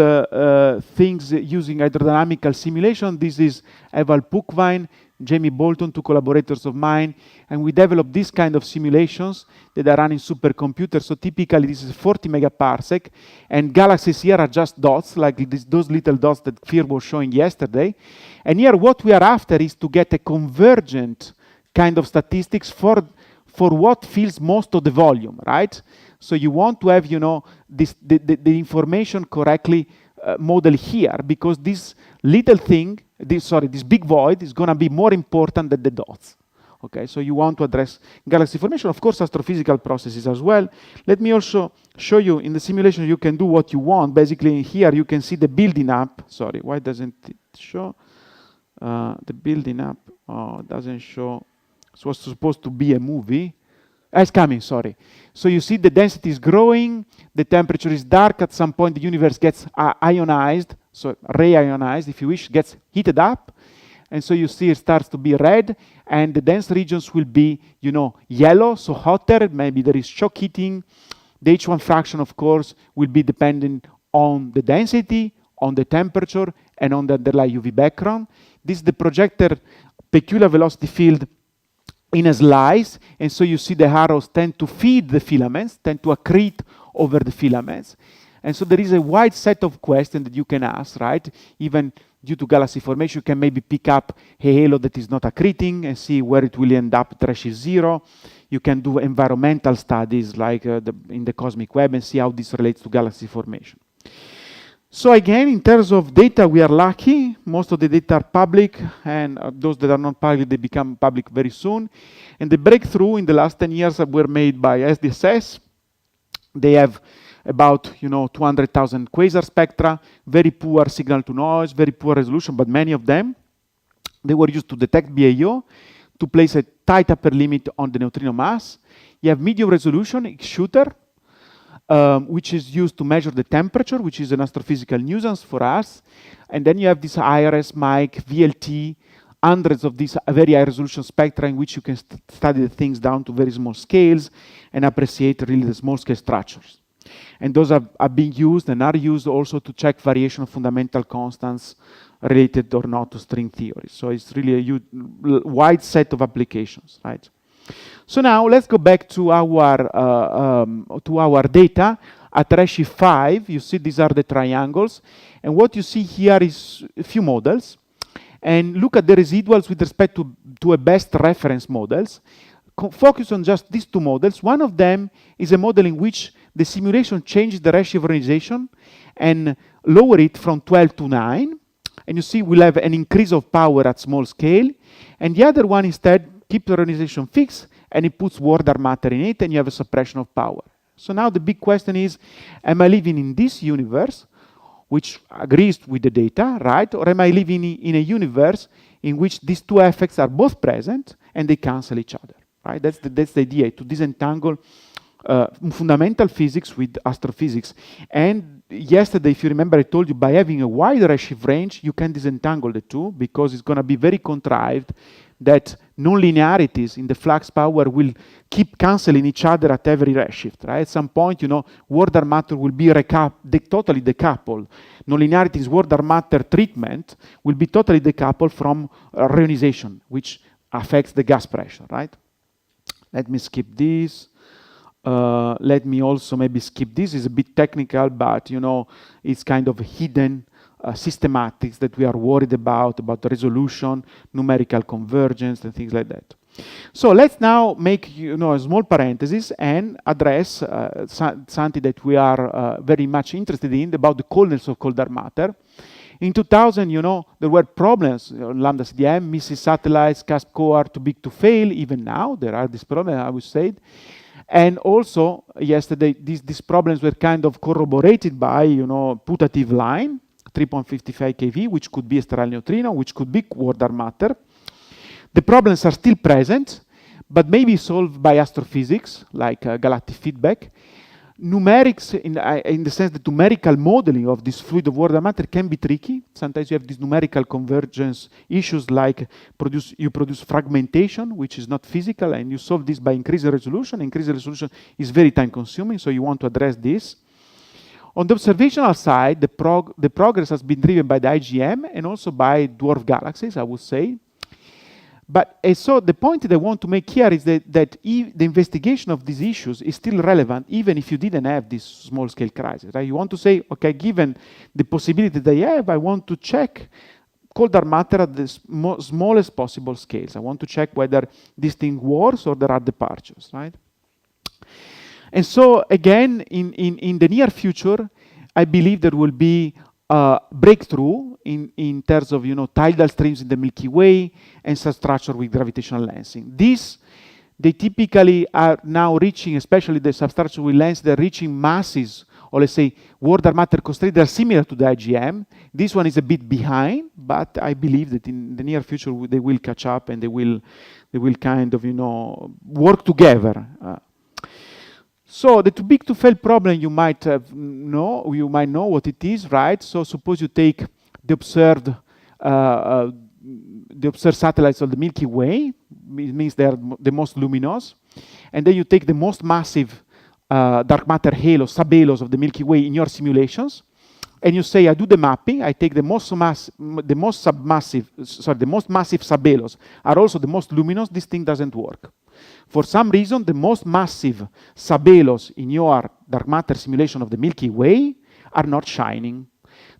things using hydrodynamical simulation. This is Eval Pukvine, Jamie Bolton, two collaborators of mine, and we developed this kind of simulations that are running supercomputers. So typically this is 40 megaparsec, and galaxies here are just dots, like those little dots that Fear was showing yesterday. And here what we are after is to get a convergent kind of statistics for what fills most of the volume, right? So you want to have, you know, the information correctly modeled here, because this little thing, this big void is going to be more important than the dots. Okay, so you want to address galaxy formation, of course, astrophysical processes as well. Let me also show you in the simulation you can do what you want. Basically, here you can see the building up. Sorry, why doesn't it show the building up? Oh, it doesn't show. It was supposed to be a movie. It's coming, sorry. So you see the density is growing, the temperature is dark, at some point the universe gets ionized, so re-ionized, if you wish, gets heated up, and so you see it starts to be red, and the dense regions will be, you know, yellow, so hotter, maybe there is shock heating. The H1 fraction, of course, will be dependent on the density, on the temperature, and on the underlying UV background. This is the projector peculiar velocity field in a slice, and so you see the arrows tend to feed the filaments, tend to accrete over the filaments. And so there is a wide set of questions that you can ask, right? Even due to galaxy formation, you can maybe pick up a halo that is not accreting and see where it will end up, threshold is 0. You can do environmental studies like in the cosmic web and see how this relates to galaxy formation. So again, in terms of data, we are lucky. Most of the data are public, and those that are not public, they become public very soon. And the breakthrough in the last 10 years were made by SDSS. They have about 200,000 quasar spectra, very poor signal to noise, very poor resolution, but many of them, they were used to detect BAO, to place a tight upper limit on the neutrino mass. You have medium resolution, X-shooter, which is used to measure the temperature, which is an astrophysical nuisance for us. And then you have this IRS, MIC, VLT, hundreds of these very high resolution spectra in which you can study the things down to very small scales and appreciate really the small scale structures. And those are being used and are used also to check variation of fundamental constants related or not to string theory. So it's really a wide set of applications, right? So now let's go back to our data at redshift 5. You see these are the triangles, and what you see here is a few models, and look at the residuals with respect to a best reference models. Focus on just these two models. One of them is a model in which the simulation changes the ratio of ionization and lower it from 12 to 9. And you see we'll have an increase of power at small scale. And the other one instead keeps the ionization fixed and it puts warm dark matter in it and you have a suppression of power. So now the big question is, am I living in this universe which agrees with the data, right? Or am I living in a universe in which these two effects are both present and they cancel each other, right? That's the idea, to disentangle fundamental physics with astrophysics. And yesterday, if you remember, I told you by having a wide redshift range, you can disentangle the two because it's going to be very contrived that non-linearities in the flux power will keep canceling each other at every redshift, right? At some point, you know, warm dark matter will be totally decoupled. Non-linearities warm dark matter treatment will be totally decoupled from reionization, which affects the gas pressure, right? Let me skip this. Let me also maybe skip this. It's a bit technical, but you know, it's kind of hidden systematics that we are worried about the resolution, numerical convergence, and things like that. So let's now make a small parenthesis and address something that we are very much interested in about the coldness of cold dark matter. In 2000, you know, there were problems. Lambda CDM, missing satellites, CASP core too big to fail. Even now, there are these problems, I would say. And also, yesterday, these problems were kind of corroborated by, you know, putative line, 3.55 keV, which could be a sterile neutrino, which could be warm dark matter. The problems are still present, but maybe solved by astrophysics, like galactic feedback. Numerics, in the sense that numerical modeling of this fluid of warm dark matter can be tricky. Sometimes you have these numerical convergence issues, like you produce fragmentation, which is not physical, and you solve this by increasing resolution. Increasing resolution is very time consuming, so you want to address this. On the observational side, the progress has been driven by the IGM and also by dwarf galaxies, I would say. But so the point that I want to make here is that the investigation of these issues is still relevant even if you didn't have this small-scale crisis. Right? You want to say, okay, given the possibility that I have, I want to check cold dark matter at the smallest possible scales. I want to check whether this thing works or there are departures, right? And so again, in the near future, I believe there will be a breakthrough in terms of, you know, tidal streams in the Milky Way and substructure with gravitational lensing. They typically are now reaching, especially the substructure with lens, they're reaching masses, or let's say warm dark matter constraints that are similar to the IGM. This one is a bit behind, but I believe that in the near future they will catch up and they will kind of, you know, work together. So the too big to fail problem, you might know what it is, right? So suppose you take the observed satellites of the Milky Way, it means they are the most luminous, and then you take the most massive dark matter halos, subhalos of the Milky Way in your simulations, and you say, I do the mapping, I take the most massive subhalos are also the most luminous, this thing doesn't work. For some reason, the most massive subhalos in your dark matter simulation of the Milky Way are not shining.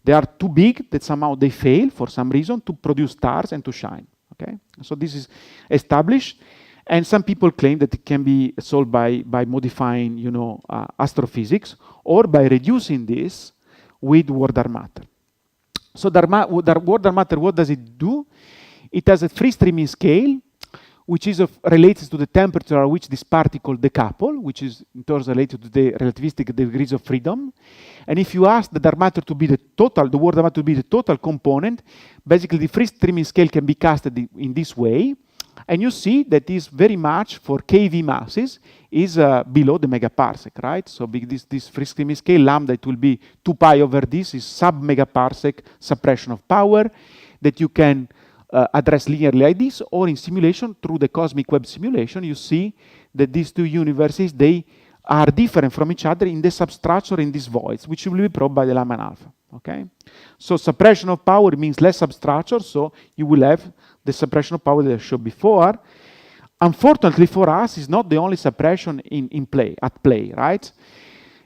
They are too big that somehow they fail for some reason to produce stars and to shine. Okay, so this is established, and some people claim that it can be solved by modifying, you know, astrophysics or by reducing this with warm dark matter. So warm dark matter, what does it do? It has a free streaming scale, which is related to the temperature at which this particle decouple, which is in turn related to the relativistic degrees of freedom. And if you ask the dark matter to be the warm dark matter to be the total component, basically the free streaming scale can be casted in this way. And you see that is very much for KV masses is below the megaparsec, right? So this free streaming scale, lambda, it will be 2 pi over this is sub-megaparsec suppression of power that you can address linearly like this, or in simulation through the cosmic web simulation, you see that these two universes, they are different from each other in the substructure in these voids, which will be probed by the Lyman alpha. Okay, so suppression of power means less substructure, so you will have the suppression of power that I showed before. Unfortunately for us, it's not the only suppression at play, right?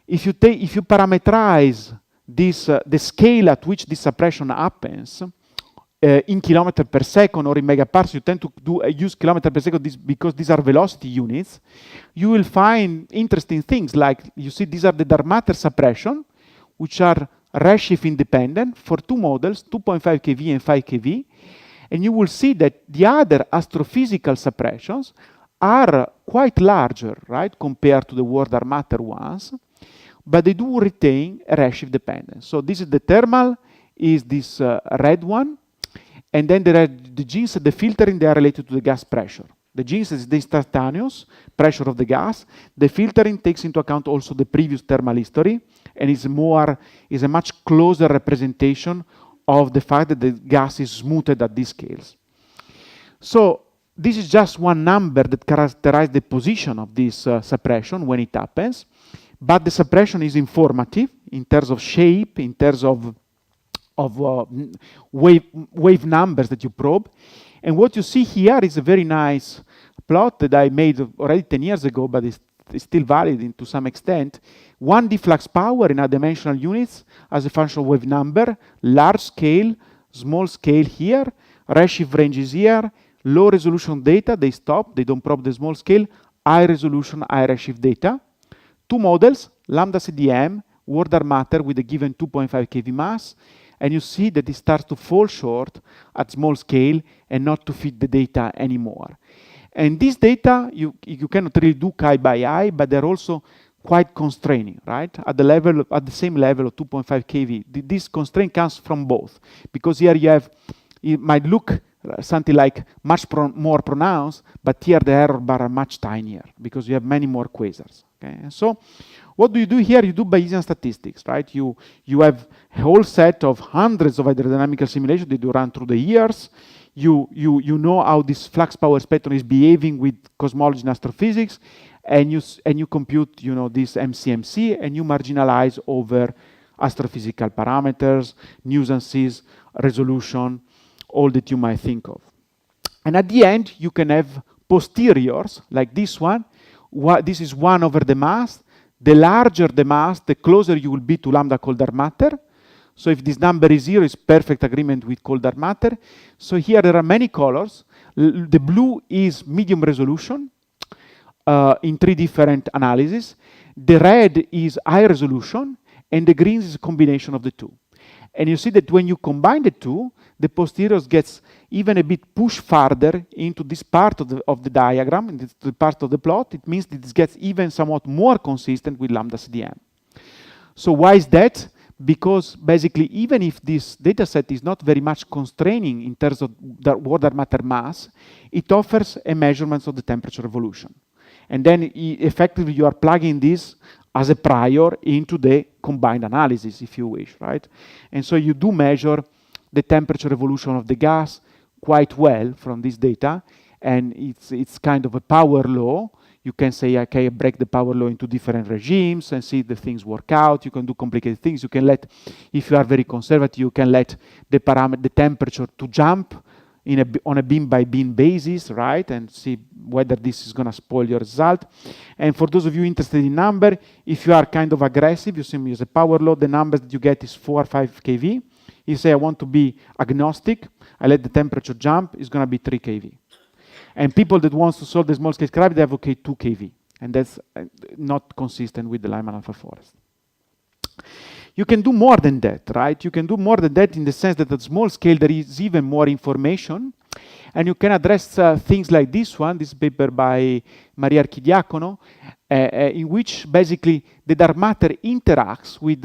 If you parameterize this, the scale at which this suppression happens, in kilometer per second or in megaparsec, you tend to use kilometer per second because these are velocity units, you will find interesting things like, you see these are the dark matter suppression, which are redshift independent for two models, 2.5 keV and 5 keV, and you will see that the other astrophysical suppressions are quite larger, right, compared to the world dark matter ones, but they do retain a redshift dependence. So this is the thermal, is this red one, and then there are the genes at the filtering, they are related to the gas pressure. The genes is the instantaneous pressure of the gas. The filtering takes into account also the previous thermal history, and is a much closer representation of the fact that the gas is smoothed at these scales. So this is just one number that characterizes the position of this suppression when it happens, but the suppression is informative in terms of shape, in terms of wave numbers that you probe. And what you see here is a very nice plot that I made already 10 years ago, but it's still valid to some extent. 1D flux power in dimensional units as a function of wave number, large scale, small scale here, redshift ranges here, low resolution data, they stop, they don't probe the small scale, high resolution, high redshift data. Two models, lambda CDM, world dark matter with a given 2.5 keV mass, and you see that it starts to fall short at small scale and not to fit the data anymore. And this data, you cannot really do chi by eye, but they're also quite constraining, right? At the same level of 2.5 keV. This constraint comes from both, because here it might look something like much more pronounced, but here the error bar are much tinier because you have many more quasars. Okay? And so what do you do here? You do Bayesian statistics, right? You have a whole set of hundreds of hydrodynamical simulations that you run through the years. You know how this flux power spectrum is behaving with cosmology and astrophysics, and you compute, this MCMC, and you marginalize over astrophysical parameters, nuisances, resolution, all that you might think of. And at the end, you can have posteriors, like this one. This is 1 over the mass. The larger the mass, the closer you will be to lambda cold dark matter. So if this number is 0, it's perfect agreement with cold dark matter. So here there are many colors. The blue is medium resolution in 3 different analyses. The red is high resolution, and the green is a combination of the two. And you see that when you combine the two, the posteriors gets even a bit pushed farther into this part of the diagram, in the part of the plot. It means that it gets even somewhat more consistent with lambda CDM. So why is that? Because basically, even if this data set is not very much constraining in terms of the world dark matter mass, it offers a measurement of the temperature evolution. And then effectively you are plugging this as a prior into the combined analysis, if you wish, right? And so you do measure the temperature evolution of the gas quite well from this data, and it's kind of a power law. You can say, okay, break the power law into different regimes and see if the things work out. You can do complicated things. You can let, if you are very conservative, you can let the temperature to jump on a beam by beam basis, right? And see whether this is gonna spoil your result. And for those of you interested in number, if you are kind of aggressive, you simply use a power law, the numbers that you get is 4 or 5 kV. You say, I want to be agnostic, I let the temperature jump, it's gonna be 3 kV. And people that wants to solve the small scale gravity, they advocate 2 kV. And that's not consistent with the Lyman alpha forest. You can do more than that, right? You can do more than that in the sense that at small scale there is even more information, and you can address things like this one, this paper by Maria Archidiacono, in which basically the dark matter interacts with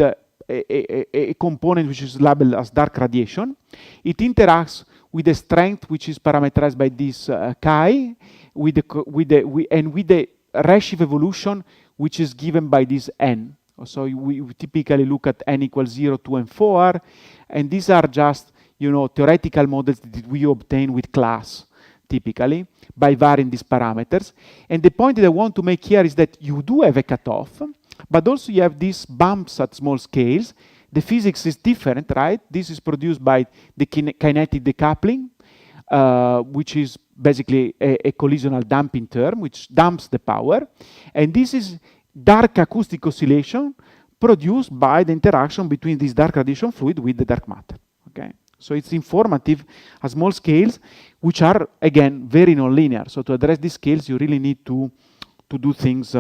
a component which is labeled as dark radiation. It interacts with a strength which is parameterized by this chi, with the redshift evolution which is given by this n. So we typically look at n equals 0, 2, and 4, and these are just theoretical models that we obtain with class, typically, by varying these parameters. And the point that I want to make here is that you do have a cutoff, but also you have these bumps at small scales. The physics is different, right? This is produced by the kinetic decoupling, which is basically a collisional damping term, which dumps the power. And this is dark acoustic oscillation produced by the interaction between this dark radiation fluid with the dark matter. Okay, So it's informative at small scales, which are, again, very nonlinear. So to address these scales, you really need to do things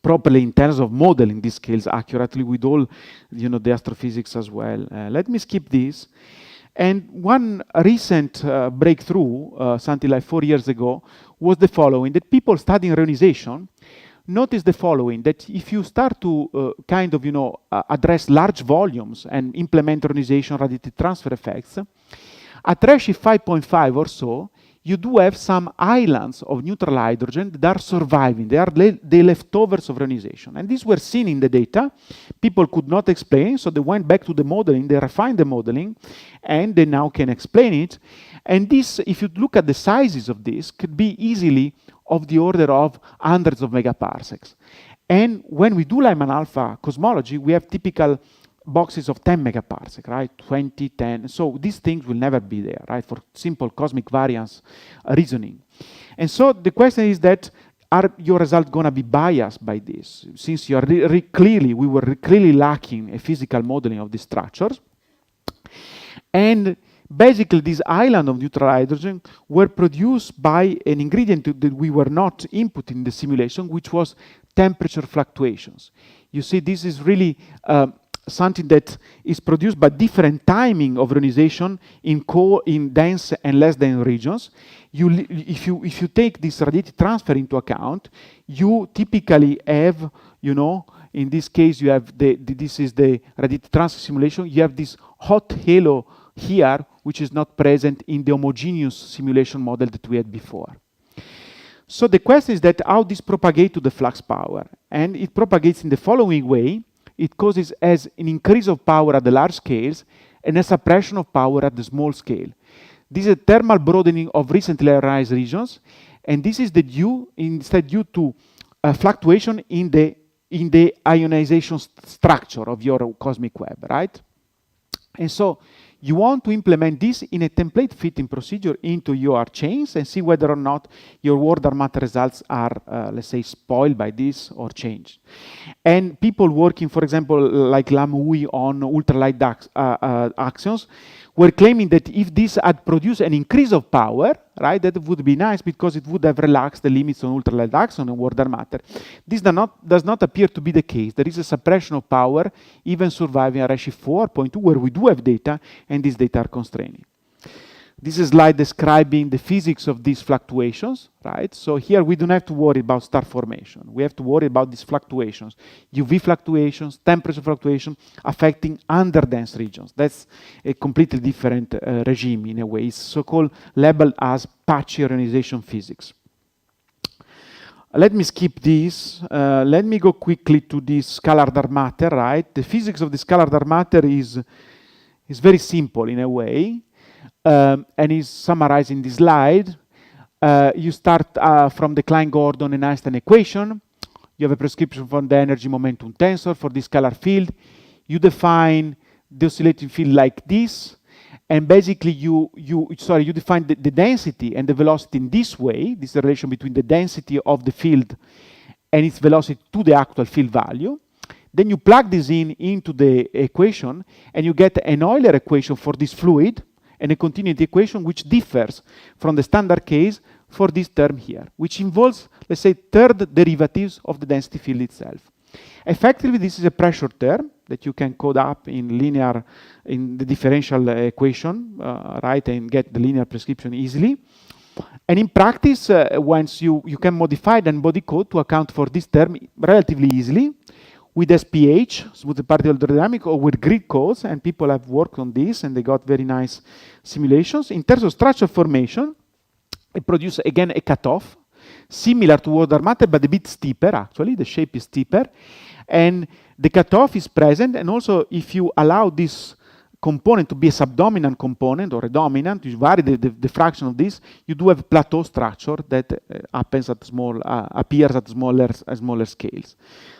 properly in terms of modeling these scales accurately with all, the astrophysics as well. Let me skip this. And one recent breakthrough, something like 4 years ago, was the following, that people studying ionization notice the following, that if you start to address large volumes and implement ionization radiative transfer effects, at redshift 5.5 or so, you do have some islands of neutral hydrogen that are surviving. They are the leftovers of ionization. And these were seen in the data. People could not explain, so they went back to the modeling, they refined the modeling, and they now can explain it. And this, if you look at the sizes of this, could be easily of the order of hundreds of megaparsecs. And when we do Lyman alpha cosmology, we have typical boxes of 10 megaparsec, right? 20, 10. So these things will never be there, right? For simple cosmic variance reasoning. And so the question is that, are your results going to be biased by this? Since you are we were clearly lacking a physical modeling of these structures. And basically, this island of neutral hydrogen were produced by an ingredient that we were not inputting in the simulation, which was temperature fluctuations. You see, this is really something that is produced by different timing of ionization in dense and less dense regions. If you take this radiative transfer into account, you typically have, in this case, you have this is the radiative transfer simulation. You have this hot halo here, which is not present in the homogeneous simulation model that we had before. So the question is that how this propagates to the flux power, and it propagates in the following way. It causes as an increase of power at the large scales and a suppression of power at the small scale. This is a thermal broadening of recently ionized regions, and this is due to fluctuation in the ionization structure of your cosmic web, right? And so you want to implement this in a template fitting procedure into your chains and see whether or not your order matter results are, let's say, spoiled by this or changed. And people working, for example, like Lam Hui on ultralight axions, were claiming that if this had produced an increase of power, right, that would be nice because it would have relaxed the limits on ultralight axion and order matter. This does not appear to be the case. There is a suppression of power, even surviving a redshift 4.2, where we do have data, and these data are constraining. This is a slide describing the physics of these fluctuations, right? So here we don't have to worry about star formation. We have to worry about these fluctuations, UV fluctuations, temperature fluctuation, affecting underdense regions. That's a completely different regime in a way. It's so-called labeled as patchy ionization physics. Let me skip this. Let me go quickly to this scalar dark matter, right? The physics of the scalar dark matter is very simple in a way. And is summarized in this slide. You start from the Klein-Gordon and Einstein equation. You have a prescription from the energy momentum tensor for this scalar field. You define the oscillating field like this, and basically you define the density and the velocity in this way. This is the relation between the density of the field and its velocity to the actual field value. Then you plug this into the equation, and you get an Euler equation for this fluid, and a continuity equation which differs from the standard case for this term here, which involves, let's say, third derivatives of the density field itself. Effectively, this is a pressure term that you can code up in the differential equation, right, and get the linear prescription easily. And in practice, once you can modify the body code to account for this term relatively easily, with SPH, smooth particle hydrodynamic, or with grid codes, and people have worked on this, and they got very nice simulations. In terms of structure formation, it produces, again, a cutoff, similar to order matter, but a bit steeper, actually. The shape is steeper. And the cutoff is present, and also, if you allow this component to be a subdominant component or a dominant, you vary the fraction of this, you do have a plateau structure that appears at smaller scales.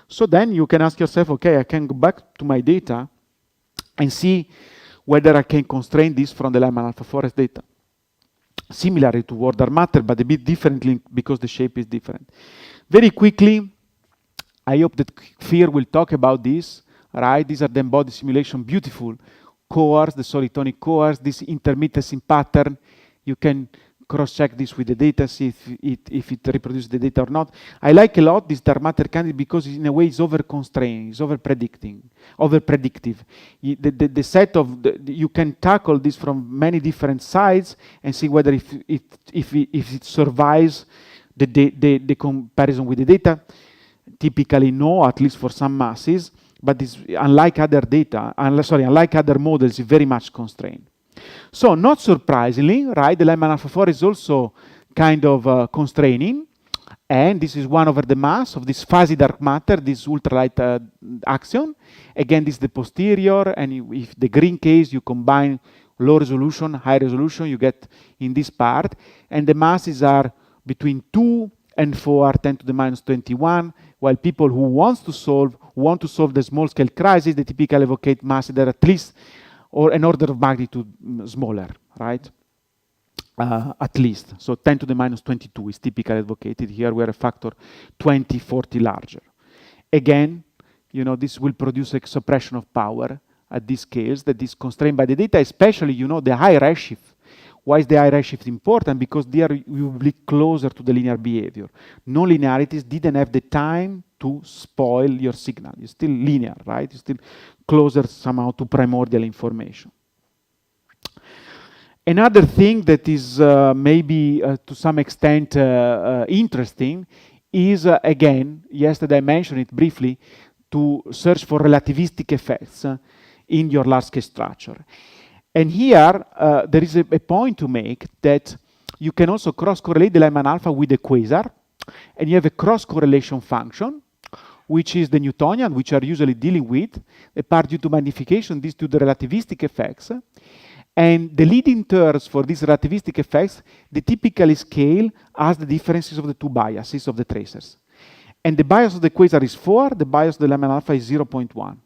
So then you can ask yourself, okay, I can go back to my data and see whether I can constrain this from the Lyman alpha forest data. Similarly to order matter, but a bit differently because the shape is different. Very quickly, I hope that Fear will talk about this, right? These are the embodied simulation, beautiful, cohorts, the solitonic cohorts, this intermittency pattern. You can cross-check this with the data, see if it reproduces the data or not. I like a lot this dark matter candidate because in a way it's over-constraining, it's over-predictive. The set of, you can tackle this from many different sides and see whether if it survives the comparison with the data. Typically no, at least for some masses, but it's, unlike other models, it's very much constrained. So not surprisingly, right, the Lyman alpha 4 is also kind of constraining, and this is 1 over the mass of this fuzzy dark matter, this ultralight axion. Again, this is the posterior, and if the green case, you combine low resolution, high resolution, you get in this part, and the masses are between 2 and 4, 10 to the minus 21, while people who want to solve the small-scale crisis, they typically evocate masses that are at least or an order of magnitude smaller, right? At least. So 10 to the minus 22 is typically advocated. Here we are a factor 20, 40 larger. Again, you know, this will produce a suppression of power at these scales that is constrained by the data, especially, you know, the high redshift. Why is the high redshift important? Because there you will be closer to the linear behavior. Non-linearities didn't have the time to spoil your signal. You're still linear, right? You're still closer somehow to primordial information. Another thing that is maybe to some extent interesting is, again, yesterday I mentioned it briefly, to search for relativistic effects in your large-scale structure. And here, there is a point to make that you can also cross-correlate the Lyman alpha with the quasar, and you have a cross-correlation function, which is the Newtonian, which are usually dealing with, a part due to magnification, this to the relativistic effects. And the leading terms for these relativistic effects, they typically scale as the differences of the two biases of the tracers. And the bias of the quasar is 4, the bias of the Lyman alpha is 0.1.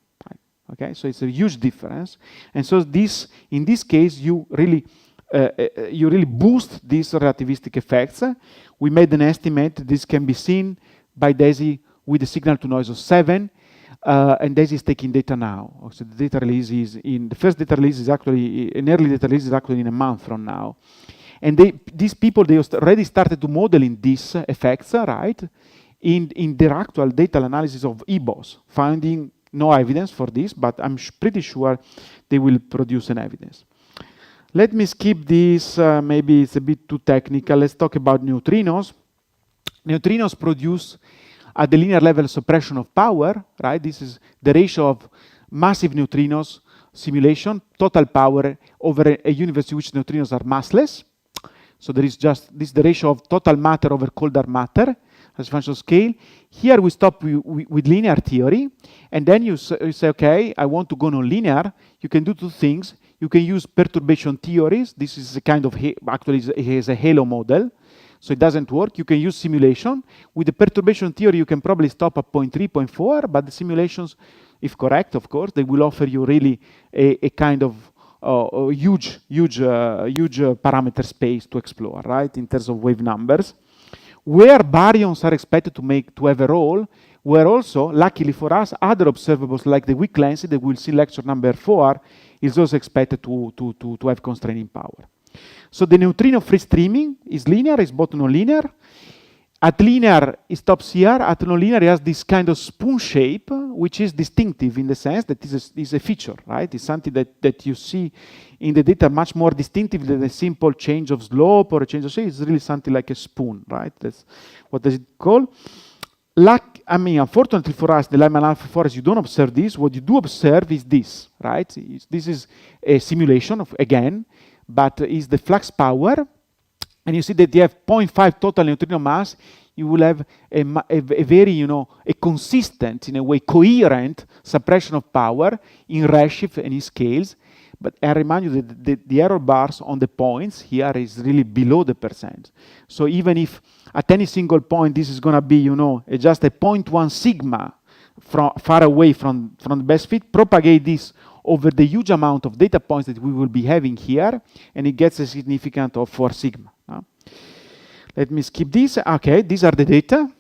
Okay, so it's a huge difference. And so this, in this case, you really boost these relativistic effects. We made an estimate. This can be seen by DESI with a signal to noise of 7, and DESI is taking data now. So the data release is the first data release is actually, an early data release is actually in a month from now. And these people, they already started to model in these effects, right? In their actual data analysis of EBOS, finding no evidence for this, but I'm pretty sure they will produce an evidence. Let me skip this, maybe it's a bit too technical. Let's talk about neutrinos. Neutrinos produce at the linear level suppression of power, right? This is the ratio of massive neutrinos simulation, total power over a universe in which neutrinos are massless. So there is just this, the ratio of total matter over cold dark matter as a function of scale. Here we stop with linear theory, and then you say, okay, I want to go non-linear. You can do two things. You can use perturbation theories. This is a kind of, actually it has a halo model, so it doesn't work. You can use simulation. With the perturbation theory, you can probably stop at 0.3, 0.4, but the simulations, if correct, of course, they will offer you really a kind of huge parameter space to explore, right, in terms of wave numbers. Where baryons are expected to have a role, where also, luckily for us, other observables like the weak lensing that we'll see lecture number 4 is also expected to have constraining power. So the neutrino free streaming is linear, is both non-linear. At linear, it stops here. At non-linear, it has this kind of spoon shape, which is distinctive in the sense that is a feature, right? It's something that you see in the data much more distinctive than a simple change of slope or a change of shape. It's really something like a spoon, right? That's what does it call. I mean, unfortunately for us, the Lyman alpha 4, you don't observe this. What you do observe is this, right? This is a simulation of, again, but is the flux power. And you see that you have 0.5 total neutrino mass, you will have a very, a consistent, in a way, coherent suppression of power in redshift and in scales. But I remind you that the error bars on the points here is really below the percent. So even if at any single point this is going to be, just a 0.1 sigma far away from the best fit, propagate this over the huge amount of data points that we will be having here, and it gets a significant of 4 sigma. Let me skip this. Okay, these are the data,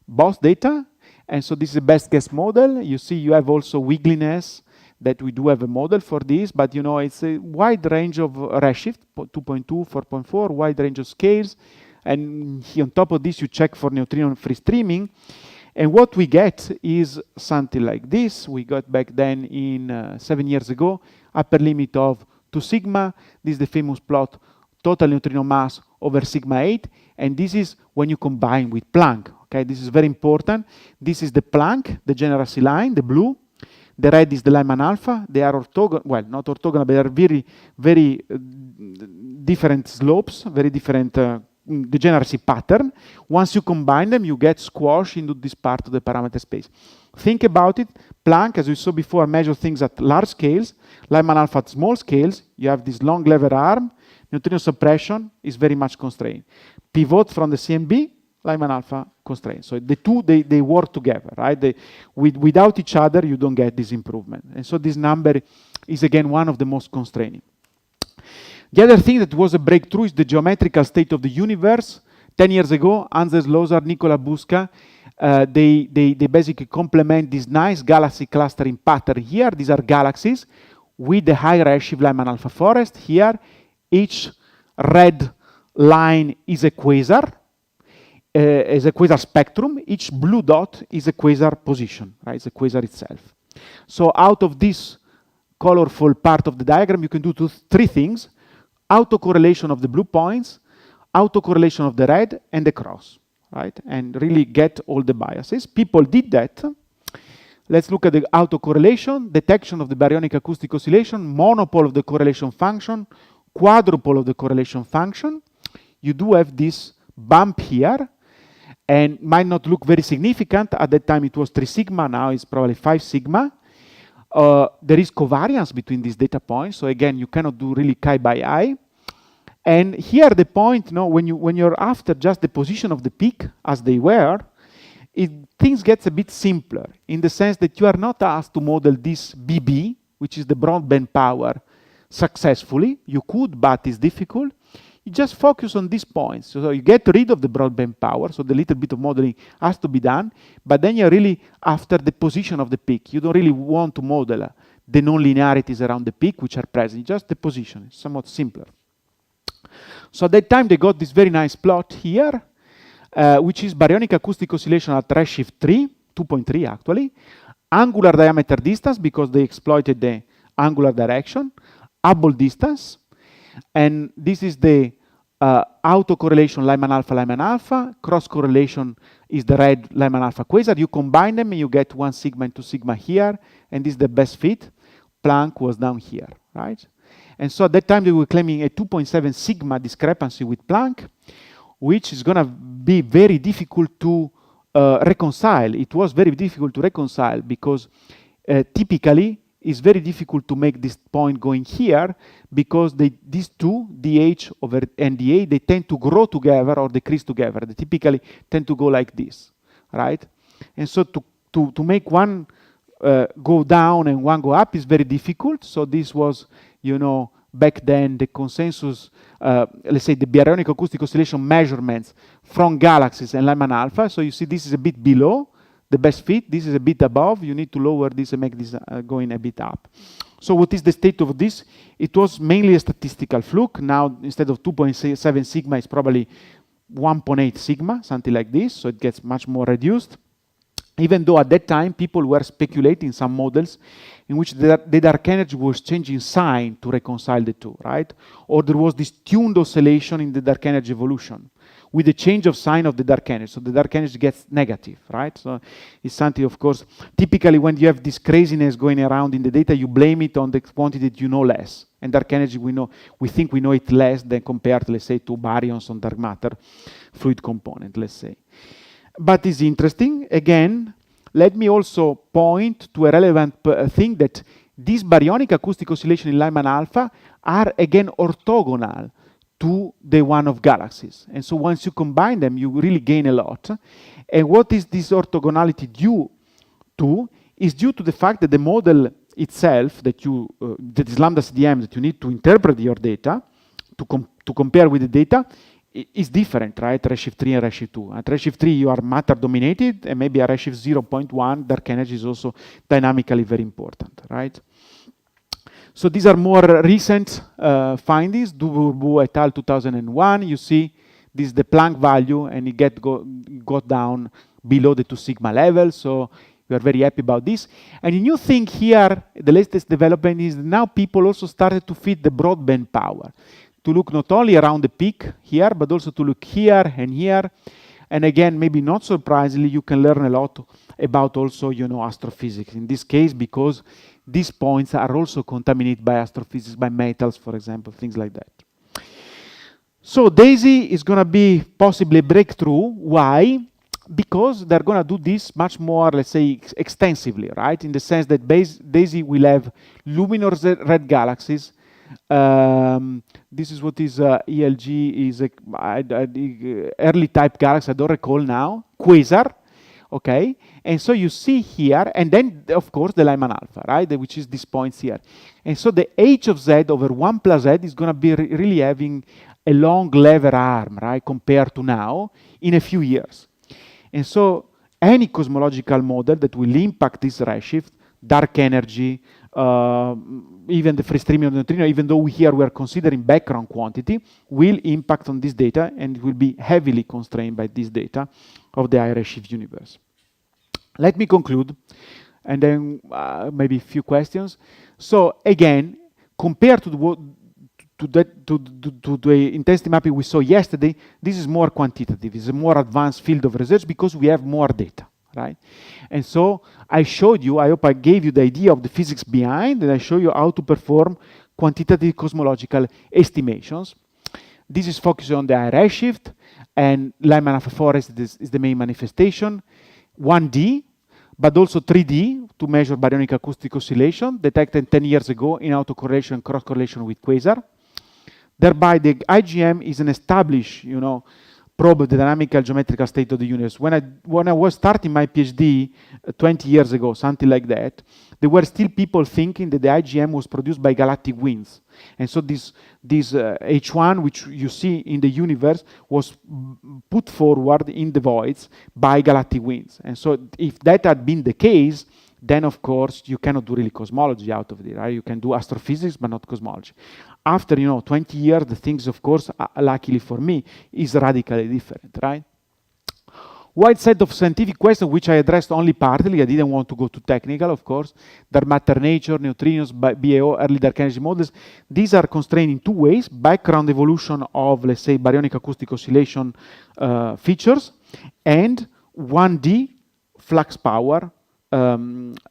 both data. And so this is the best guess model. You see you have also wiggliness that we do have a model for this, but you know, it's a wide range of redshift, 2.2, 4.4, wide range of scales. And on top of this, you check for neutrino free streaming. And what we get is something like this. We got back then in 7 years ago, upper limit of 2 sigma. This is the famous plot, total neutrino mass over sigma 8. And this is when you combine with Planck. Okay, this is very important. This is the Planck, the general C line, the blue. The red is the Lyman alpha. They are orthogonal, well, not orthogonal, but they are very, very different slopes, very different degeneracy pattern. Once you combine them, you get squashed into this part of the parameter space. Think about it. Planck, as we saw before, measures things at large scales. Lyman alpha at small scales. You have this long lever arm. Neutrino suppression is very much constrained. Pivot from the CMB, Lyman alpha constrained. So the two, they work together, right? Without each other, you don't get this improvement. And so this number is, again, one of the most constraining. The other thing that was a breakthrough is the geometrical state of the universe. 10 years ago, Anders Lozar, Nicola Busca, they basically complement this nice galaxy clustering pattern here. These are galaxies with the high redshift Lyman alpha forest. Here, each red line is a quasar. Is a quasar spectrum. Each blue dot is a quasar position, right? It's a quasar itself. So out of this colorful part of the diagram, you can do three things. Autocorrelation of the blue points, autocorrelation of the red, and the cross, right? And really get all the biases. People did that. Let's look at the autocorrelation, detection of the baryonic acoustic oscillation, monopole of the correlation function, quadrupole of the correlation function. You do have this bump here, and might not look very significant. At that time, it was 3 sigma. Now it's probably 5 sigma. There is covariance between these data points. So again, you cannot do really chi by eye. And here the point, you know, when you're after just the position of the peak as they were, things gets a bit simpler in the sense that you are not asked to model this BB, which is the broadband power, successfully. You could, but it's difficult. You just focus on these points. So you get rid of the broadband power, so the little bit of modeling has to be done, but then you're really after the position of the peak. You don't really want to model the non-linearities around the peak, which are present, just the position. It's somewhat simpler. So at that time, they got this very nice plot here, which is baryonic acoustic oscillation at redshift 3, 2.3 actually, angular diameter distance, because they exploited the angular direction, Hubble distance, and this is the autocorrelation Lyman alpha, cross correlation is the red Lyman alpha quasar. You combine them and you get 1 sigma and 2 sigma here, and this is the best fit. Planck was down here, right? And so at that time they were claiming a 2.7 sigma discrepancy with Planck, which is going to be very difficult to reconcile. It was very difficult to reconcile because typically it's very difficult to make this point going here because these two, DH over NDA, they tend to grow together or decrease together. They typically tend to go like this, right? And so to make one go down and one go up is very difficult. So this was, you know, back then the consensus, let's say the baryonic acoustic oscillation measurements from galaxies and Lyman alpha. So you see this is a bit below the best fit. This is a bit above. You need to lower this and make this going a bit up. So what is the state of this? It was mainly a statistical fluke. Now, instead of 2.7 sigma, it's probably 1.8 sigma, something like this. So it gets much more reduced. Even though at that time, people were speculating some models in which the dark energy was changing sign to reconcile the two, right? Or there was this tuned oscillation in the dark energy evolution with the change of sign of the dark energy. So the dark energy gets negative, right? So it's something, of course, typically when you have this craziness going around in the data, you blame it on the quantity that you know less. And dark energy, we think we know it less than compared, let's say, to baryons on dark matter fluid component, let's say. But it's interesting. Again, let me also point to a relevant thing that these baryonic acoustic oscillation in Lyman alpha are again orthogonal to the one of galaxies. And so once you combine them, you really gain a lot. And what is this orthogonality due to? Is due to the fact that the model itself that is lambda CDM that you need to interpret your data to compare with the data is different, right? Redshift 3 and redshift 2. At redshift 3, you are matter dominated, and maybe at redshift 0.1, dark energy is also dynamically very important, right? So these are more recent findings, Dubourg et al. 2001. You see, this is the Planck value, and it got down below the 2 sigma level. So we are very happy about this. And a new thing here, the latest development is now people also started to fit the broadband power, to look not only around the peak here, but also to look here and here. And again, maybe not surprisingly, you can learn a lot about also, astrophysics. In this case, because these points are also contaminated by astrophysics, by metals, for example, things like that. So DAISY is going to be possibly a breakthrough. Why? Because they're going to do this much more, let's say, extensively, right? In the sense that DAISY will have luminous red galaxies. This is what is ELG, is early type galaxy, I don't recall now, quasar, okay? And so you see here, and then, of course, the Lyman alpha, right? Which is these points here. And so the h of z over 1 plus z is going to be really having a long lever arm, right, compared to now, in a few years. And so any cosmological model that will impact this redshift, dark energy, even the free streaming of neutrino, even though here we are considering background quantity, will impact on this data and will be heavily constrained by this data of the high redshift universe. Let me conclude, and then maybe a few questions. So again, compared to the intensity mapping we saw yesterday, this is more quantitative. It's a more advanced field of research because we have more data, right? And so I showed you, I hope I gave you the idea of the physics behind, and I show you how to perform quantitative cosmological estimations. This is focused on the high redshift, and Lyman alpha forest is the main manifestation. 1D, but also 3D to measure baryonic acoustic oscillation detected 10 years ago in autocorrelation and cross-correlation with quasar. Thereby, the IGM is an established, probe of the dynamical geometrical state of the universe. When I was starting my PhD 20 years ago, something like that, there were still people thinking that the IGM was produced by galactic winds. And so this H1, which you see in the universe, was put forward in the voids by galactic winds. And so if that had been the case, then of course you cannot do really cosmology out of it, right? You can do astrophysics, but not cosmology. After 20 years, the things, of course, luckily for me, is radically different, right? Wide set of scientific questions, which I addressed only partly. I didn't want to go too technical, of course. Dark matter nature, neutrinos, BAO, early dark energy models. These are constrained in two ways: background evolution of, let's say, baryonic acoustic oscillation features, and 1D flux power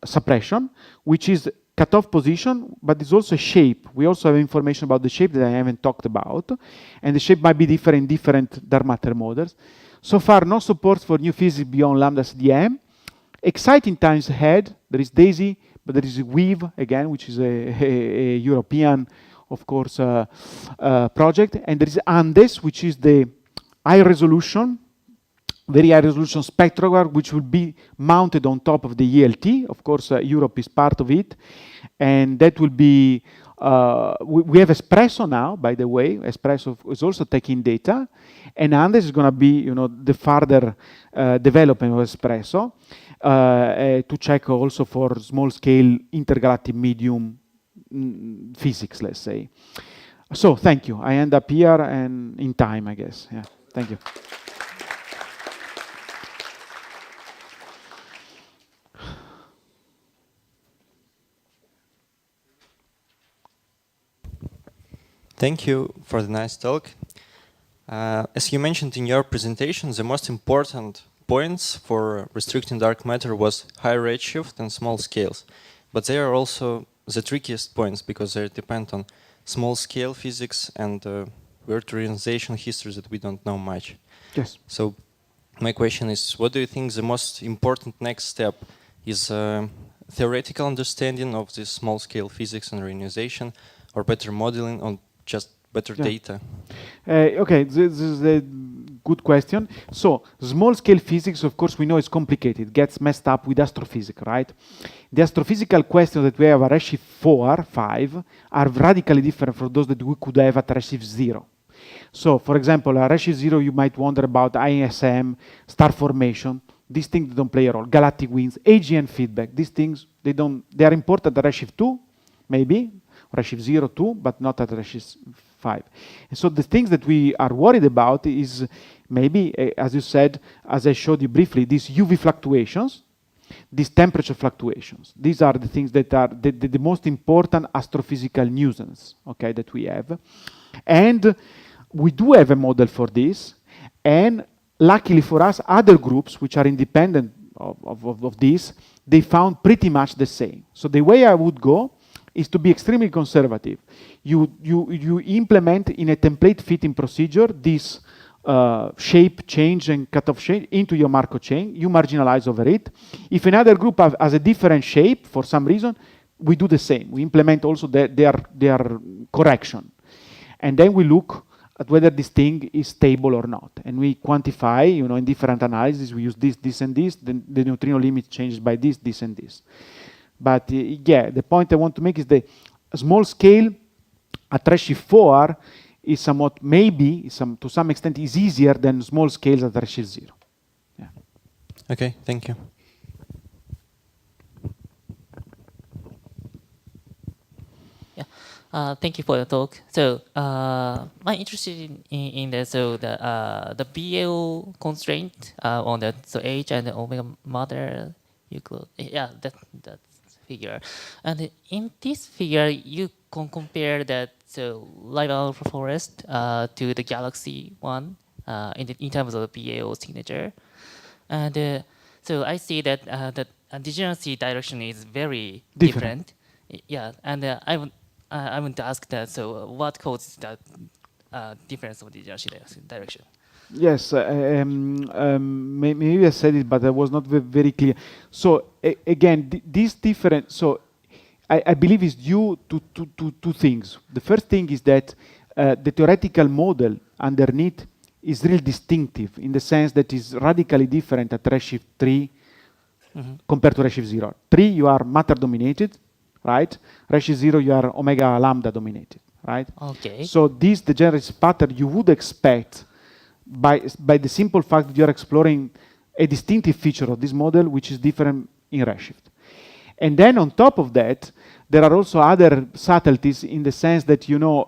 suppression, which is cutoff position, but it's also shape. We also have information about the shape that I haven't talked about, and the shape might be different in different dark matter models. So far, no support for new physics beyond lambda CDM. Exciting times ahead. There is DAISY, but there is WEAVE, again, which is a European, of course, project. And there is ANDES, which is the high-resolution, very high-resolution spectrograph, which will be mounted on top of the ELT. Of course, Europe is part of it. And that will be... we have Espresso now, by the way. Espresso is also taking data. And Andes is going to be, the further development of Espresso to check also for small-scale intergalactic medium physics, let's say. So, thank you. I end up here and in time, I guess. Yeah, thank you. Thank you for the nice talk. As you mentioned in your presentation, the most important points for restricting dark matter was high redshift and small scales. But they are also the trickiest points because they depend on small scale physics and virtualization history that we don't know much. Yes. So my question is, what do you think the most important next step is? Theoretical understanding of this small scale physics and reionization, or better modeling, or just better data? Okay, this is a good question. So, small-scale physics, of course, we know is complicated. It gets messed up with astrophysics, right? The astrophysical questions that we have at redshift 4, 5, are radically different from those that we could have at redshift 0. So, for example, at redshift 0, you might wonder about ISM, star formation. These things don't play a role. Galactic winds, AGN feedback. These things, they are important at redshift 2, maybe, redshift 0 too, but not at redshift 5. And so the things that we are worried about is maybe, as you said, as I showed you briefly, these UV fluctuations, these temperature fluctuations. These are the things that are the most important astrophysical nuisance, okay, that we have. And we do have a model for this, and luckily for us, other groups which are independent of this, they found pretty much the same. So the way I would go is to be extremely conservative. You implement in a template fitting procedure this shape change and cutoff shape into your Markov chain. You marginalize over it. If another group has a different shape for some reason, we do the same. We implement also their correction. And then we look at whether this thing is stable or not. And we quantify, you know, in different analyses, we use this, this, and this, then the neutrino limit changes by this, this, and this. But yeah, the point I want to make is the small scale at redshift 4 is somewhat, maybe, to some extent, is easier than small scales at redshift 0. Yeah. Okay, thank you. Thank you for the talk. So, I'm interested in the BAO constraint on the H and the omega matter. You could, that figure. And in this figure, you can compare that light alpha forest to the galaxy one in terms of the BAO signature. And so I see that the degeneracy direction is very different. Yeah, and I want to ask that, so what causes that difference of degeneracy direction? Yes, maybe I said it, but I was not very clear. So again, this difference, so I believe is due to two things. The first thing is that the theoretical model underneath is really distinctive in the sense that it's radically different at redshift 3 compared to redshift 0. 3, you are matter dominated, right? Redshift 0, you are omega lambda dominated, right? Okay. So this degeneracy pattern you would expect by the simple fact that you are exploring a distinctive feature of this model which is different in redshift. And then on top of that, there are also other subtleties in the sense that, you know,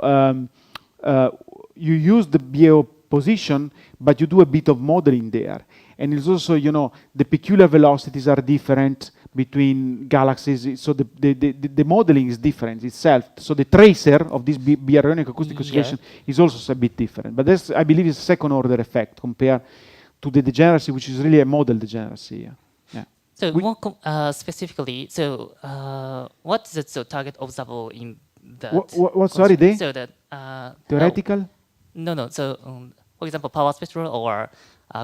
you use the BAO position, but you do a bit of modeling there. And it's also, you know, the peculiar velocities are different between galaxies, so the modeling is different itself. So the tracer of this baryonic acoustic oscillation is also a bit different. But that's, I believe, is a second order effect compared to the degeneracy, which is really a model degeneracy. Yeah. So more specifically, so what is the target observable in that? What sorry, they? So that theoretical? No. So for example, power spectral or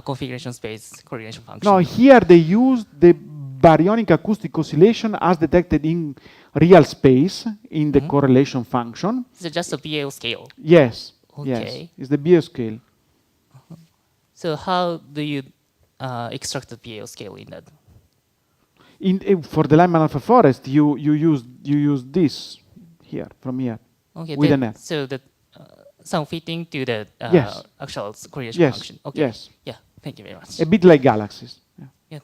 configuration space correlation function. No, here they use the baryonic acoustic oscillation as detected in real space in the correlation function. Is it just a BAO scale? Yes. Okay. Yes. It's the BAO scale. So how do you extract the BAO scale in that? For the Lyman alpha forest, you use this here from here. Okay. With an F. So that some fitting to the actual correlation function. Okay. Yes. Yeah. Thank you very much. A bit like galaxies. Yeah. Yeah.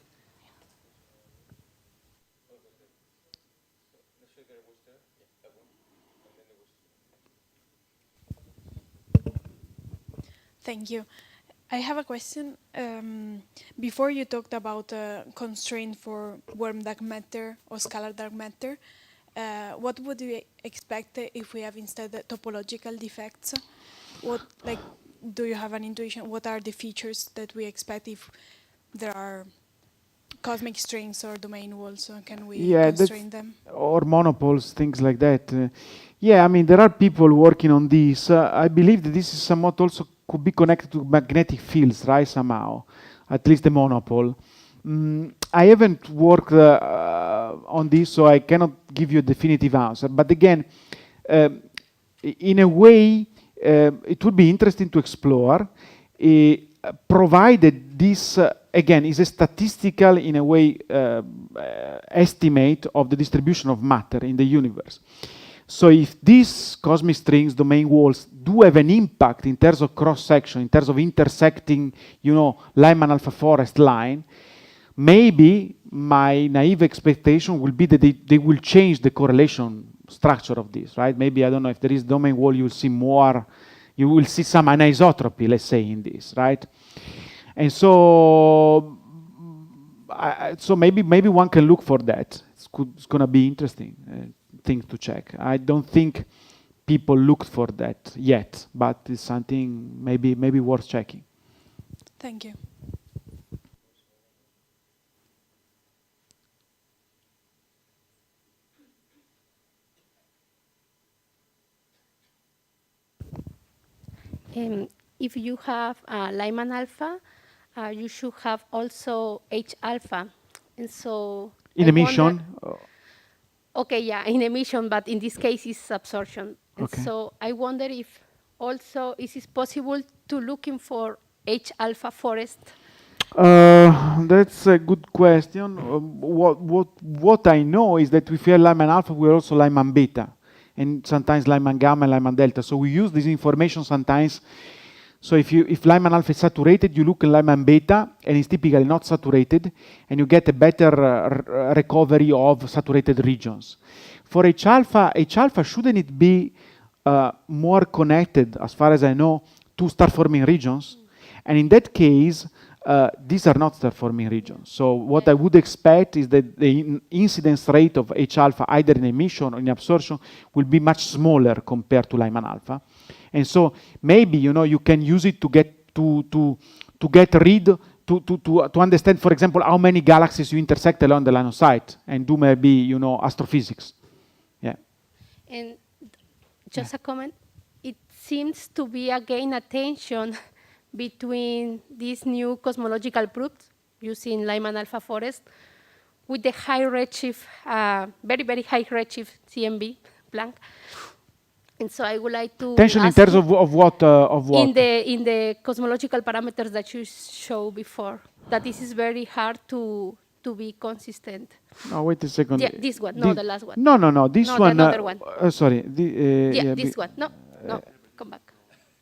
Thank you. I have a question. Before you talked about constraint for warm dark matter or scalar dark matter. What would you expect if we have instead topological defects? What, like, do you have an intuition? What are the features that we expect if there are cosmic strings or domain walls? Can we constrain them? Or monopoles, things like that. Yeah, I mean, there are people working on this. I believe that this is somewhat also could be connected to magnetic fields, right, somehow, at least the monopole. I haven't worked on this, so I cannot give you a definitive answer. But again, in a way, it would be interesting to explore, provided this, again, is a statistical, in a way, estimate of the distribution of matter in the universe. So if these cosmic strings, domain walls, do have an impact in terms of cross-section, in terms of intersecting, you know, Lyman alpha forest line, maybe my naive expectation will be that they will change the correlation structure of this, right? Maybe, I don't know, if there is domain wall, you'll see more, you will see some anisotropy, let's say, in this, right? And so, so maybe one can look for that. It's going to be interesting thing to check. I don't think people looked for that yet, but it's something maybe worth checking. Thank you. If you have Lyman alpha, you should have also H alpha. And so In emission? Okay, yeah, in emission, but in this case it's absorption. And Okay. so I wonder if also is it possible to looking for H alpha forest? That's a good question. What I know is that if we have Lyman alpha, we also Lyman beta, and sometimes Lyman gamma and Lyman delta. So we use this information sometimes. So if Lyman alpha is saturated, you look at Lyman beta, and it's typically not saturated, and you get a better recovery of saturated regions. For H alpha shouldn't it be more connected, as far as I know, to star-forming regions? And in that case, these are not star-forming regions. So what I would expect is that the incidence rate of H alpha, either in emission or in absorption, will be much smaller compared to Lyman alpha. And so maybe, you can use it to get to understand, for example, how many galaxies you intersect along the line of sight, and do maybe, astrophysics. Yeah. And just a comment, it seems to be again a tension between these new cosmological proofs using Lyman alpha forest with the high redshift, very, very high redshift CMB Planck. And so I would like to Tension in terms of what? In the cosmological parameters that you showed before, that this is very hard to be consistent. Oh, wait a second. Yeah, this one, no, the last one. No, this No, one. the other one. Sorry. This one. No, come back.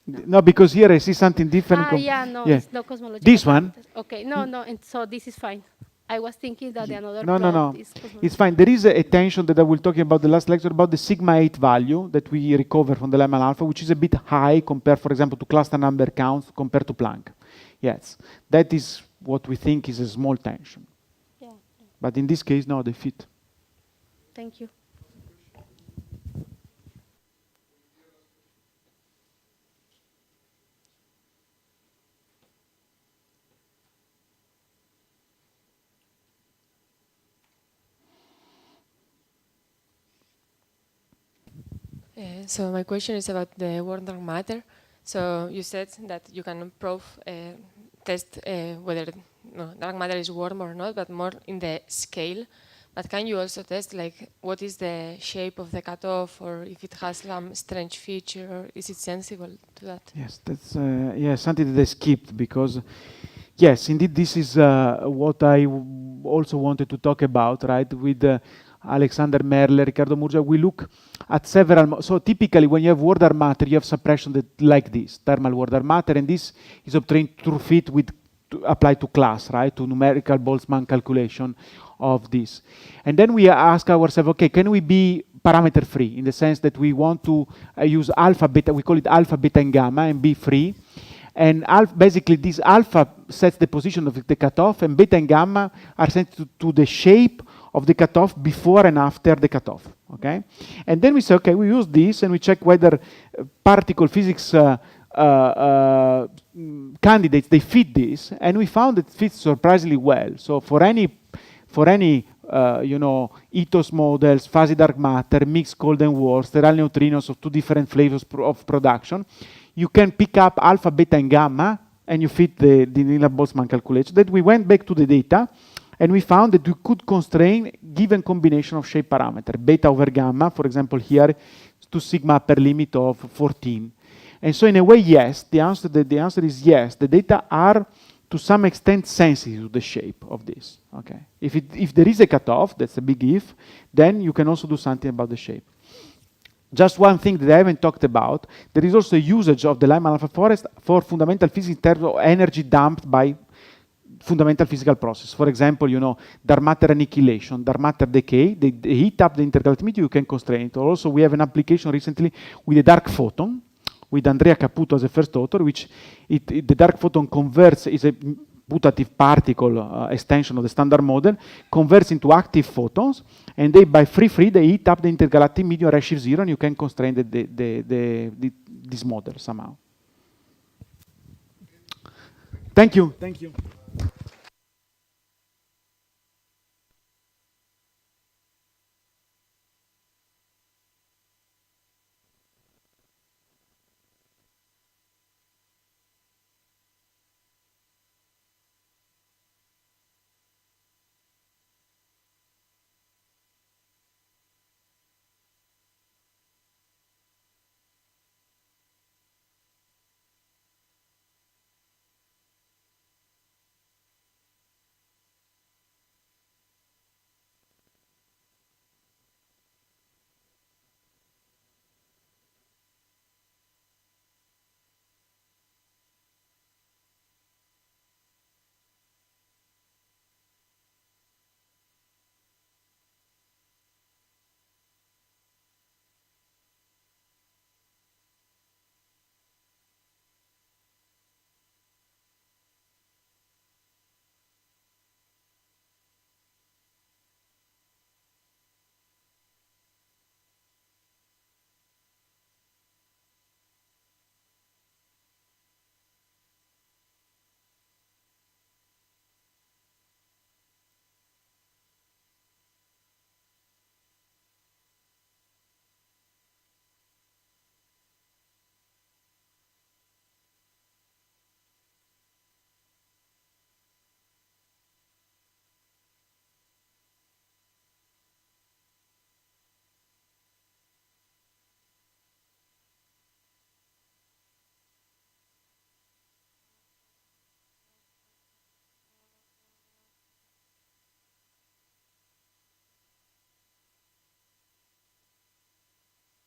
No, because here I see something different. It's no cosmological. This one? parameters. Okay, no, and so this is fine. I was thinking that another No. plot is cosmological. It's fine. There is a tension that I will talk about the last lecture about the sigma 8 value that we recover from the Lyman alpha, which is a bit high compared, for example, to cluster number counts compared to Planck. Yes, that is what we think is a small tension. Yeah. But in this case, no, they fit. Thank you. So my question is about the warm dark matter. So you said that you can test whether dark matter is warm or not, but more in the scale. But can you also test what is the shape of the cutoff, or if it has some strange feature, or is it sensible to that? Yes, that's something that I skipped because, yes, indeed, this is what I also wanted to talk about, right? With Alexander Merle, Riccardo Murgia, we look at several. So typically, when you have warm dark matter, you have suppression that like this, thermal warm dark matter, and this is obtained through fit with applied to class, right? To numerical Boltzmann calculation of this, and then we ask ourselves, okay, can we be parameter free in the sense that we want to use alpha, beta? We call it alpha, beta, and gamma, and be free. And basically, this alpha sets the position of the cutoff, and beta and gamma are set to the shape of the cutoff before and after the cutoff, okay? And then we say, okay, we use this, and we check whether particle physics candidates, they fit this, and we found it fits surprisingly well. So for any ethos models, fuzzy dark matter, mixed cold and warm, sterile neutrinos of two different flavors of production, you can pick up alpha, beta, and gamma, and you fit the linear Boltzmann calculation. That we went back to the data, and we found that we could constrain given combination of shape parameter, beta over gamma, for example, here, to sigma upper limit of 14. And so in a way, yes, the answer is yes. The data are to some extent sensitive to the shape of this. Okay. If there is a cutoff, that's a big if, then you can also do something about the shape. Just one thing that I haven't talked about, there is also a usage of the Lyman alpha forest for fundamental physics in terms of energy dumped by fundamental physical process. For example, you know, dark matter annihilation, dark matter decay, they heat up the intergalactic medium, you can constrain it. Also, we have an application recently with a dark photon, with Andrea Caputo as the first author, which the dark photon converts, is a putative particle extension of the standard model, converts into active photons, and they, by free, they heat up the intergalactic medium redshift 0, and you can constrain this model somehow. Thank you. Thank you.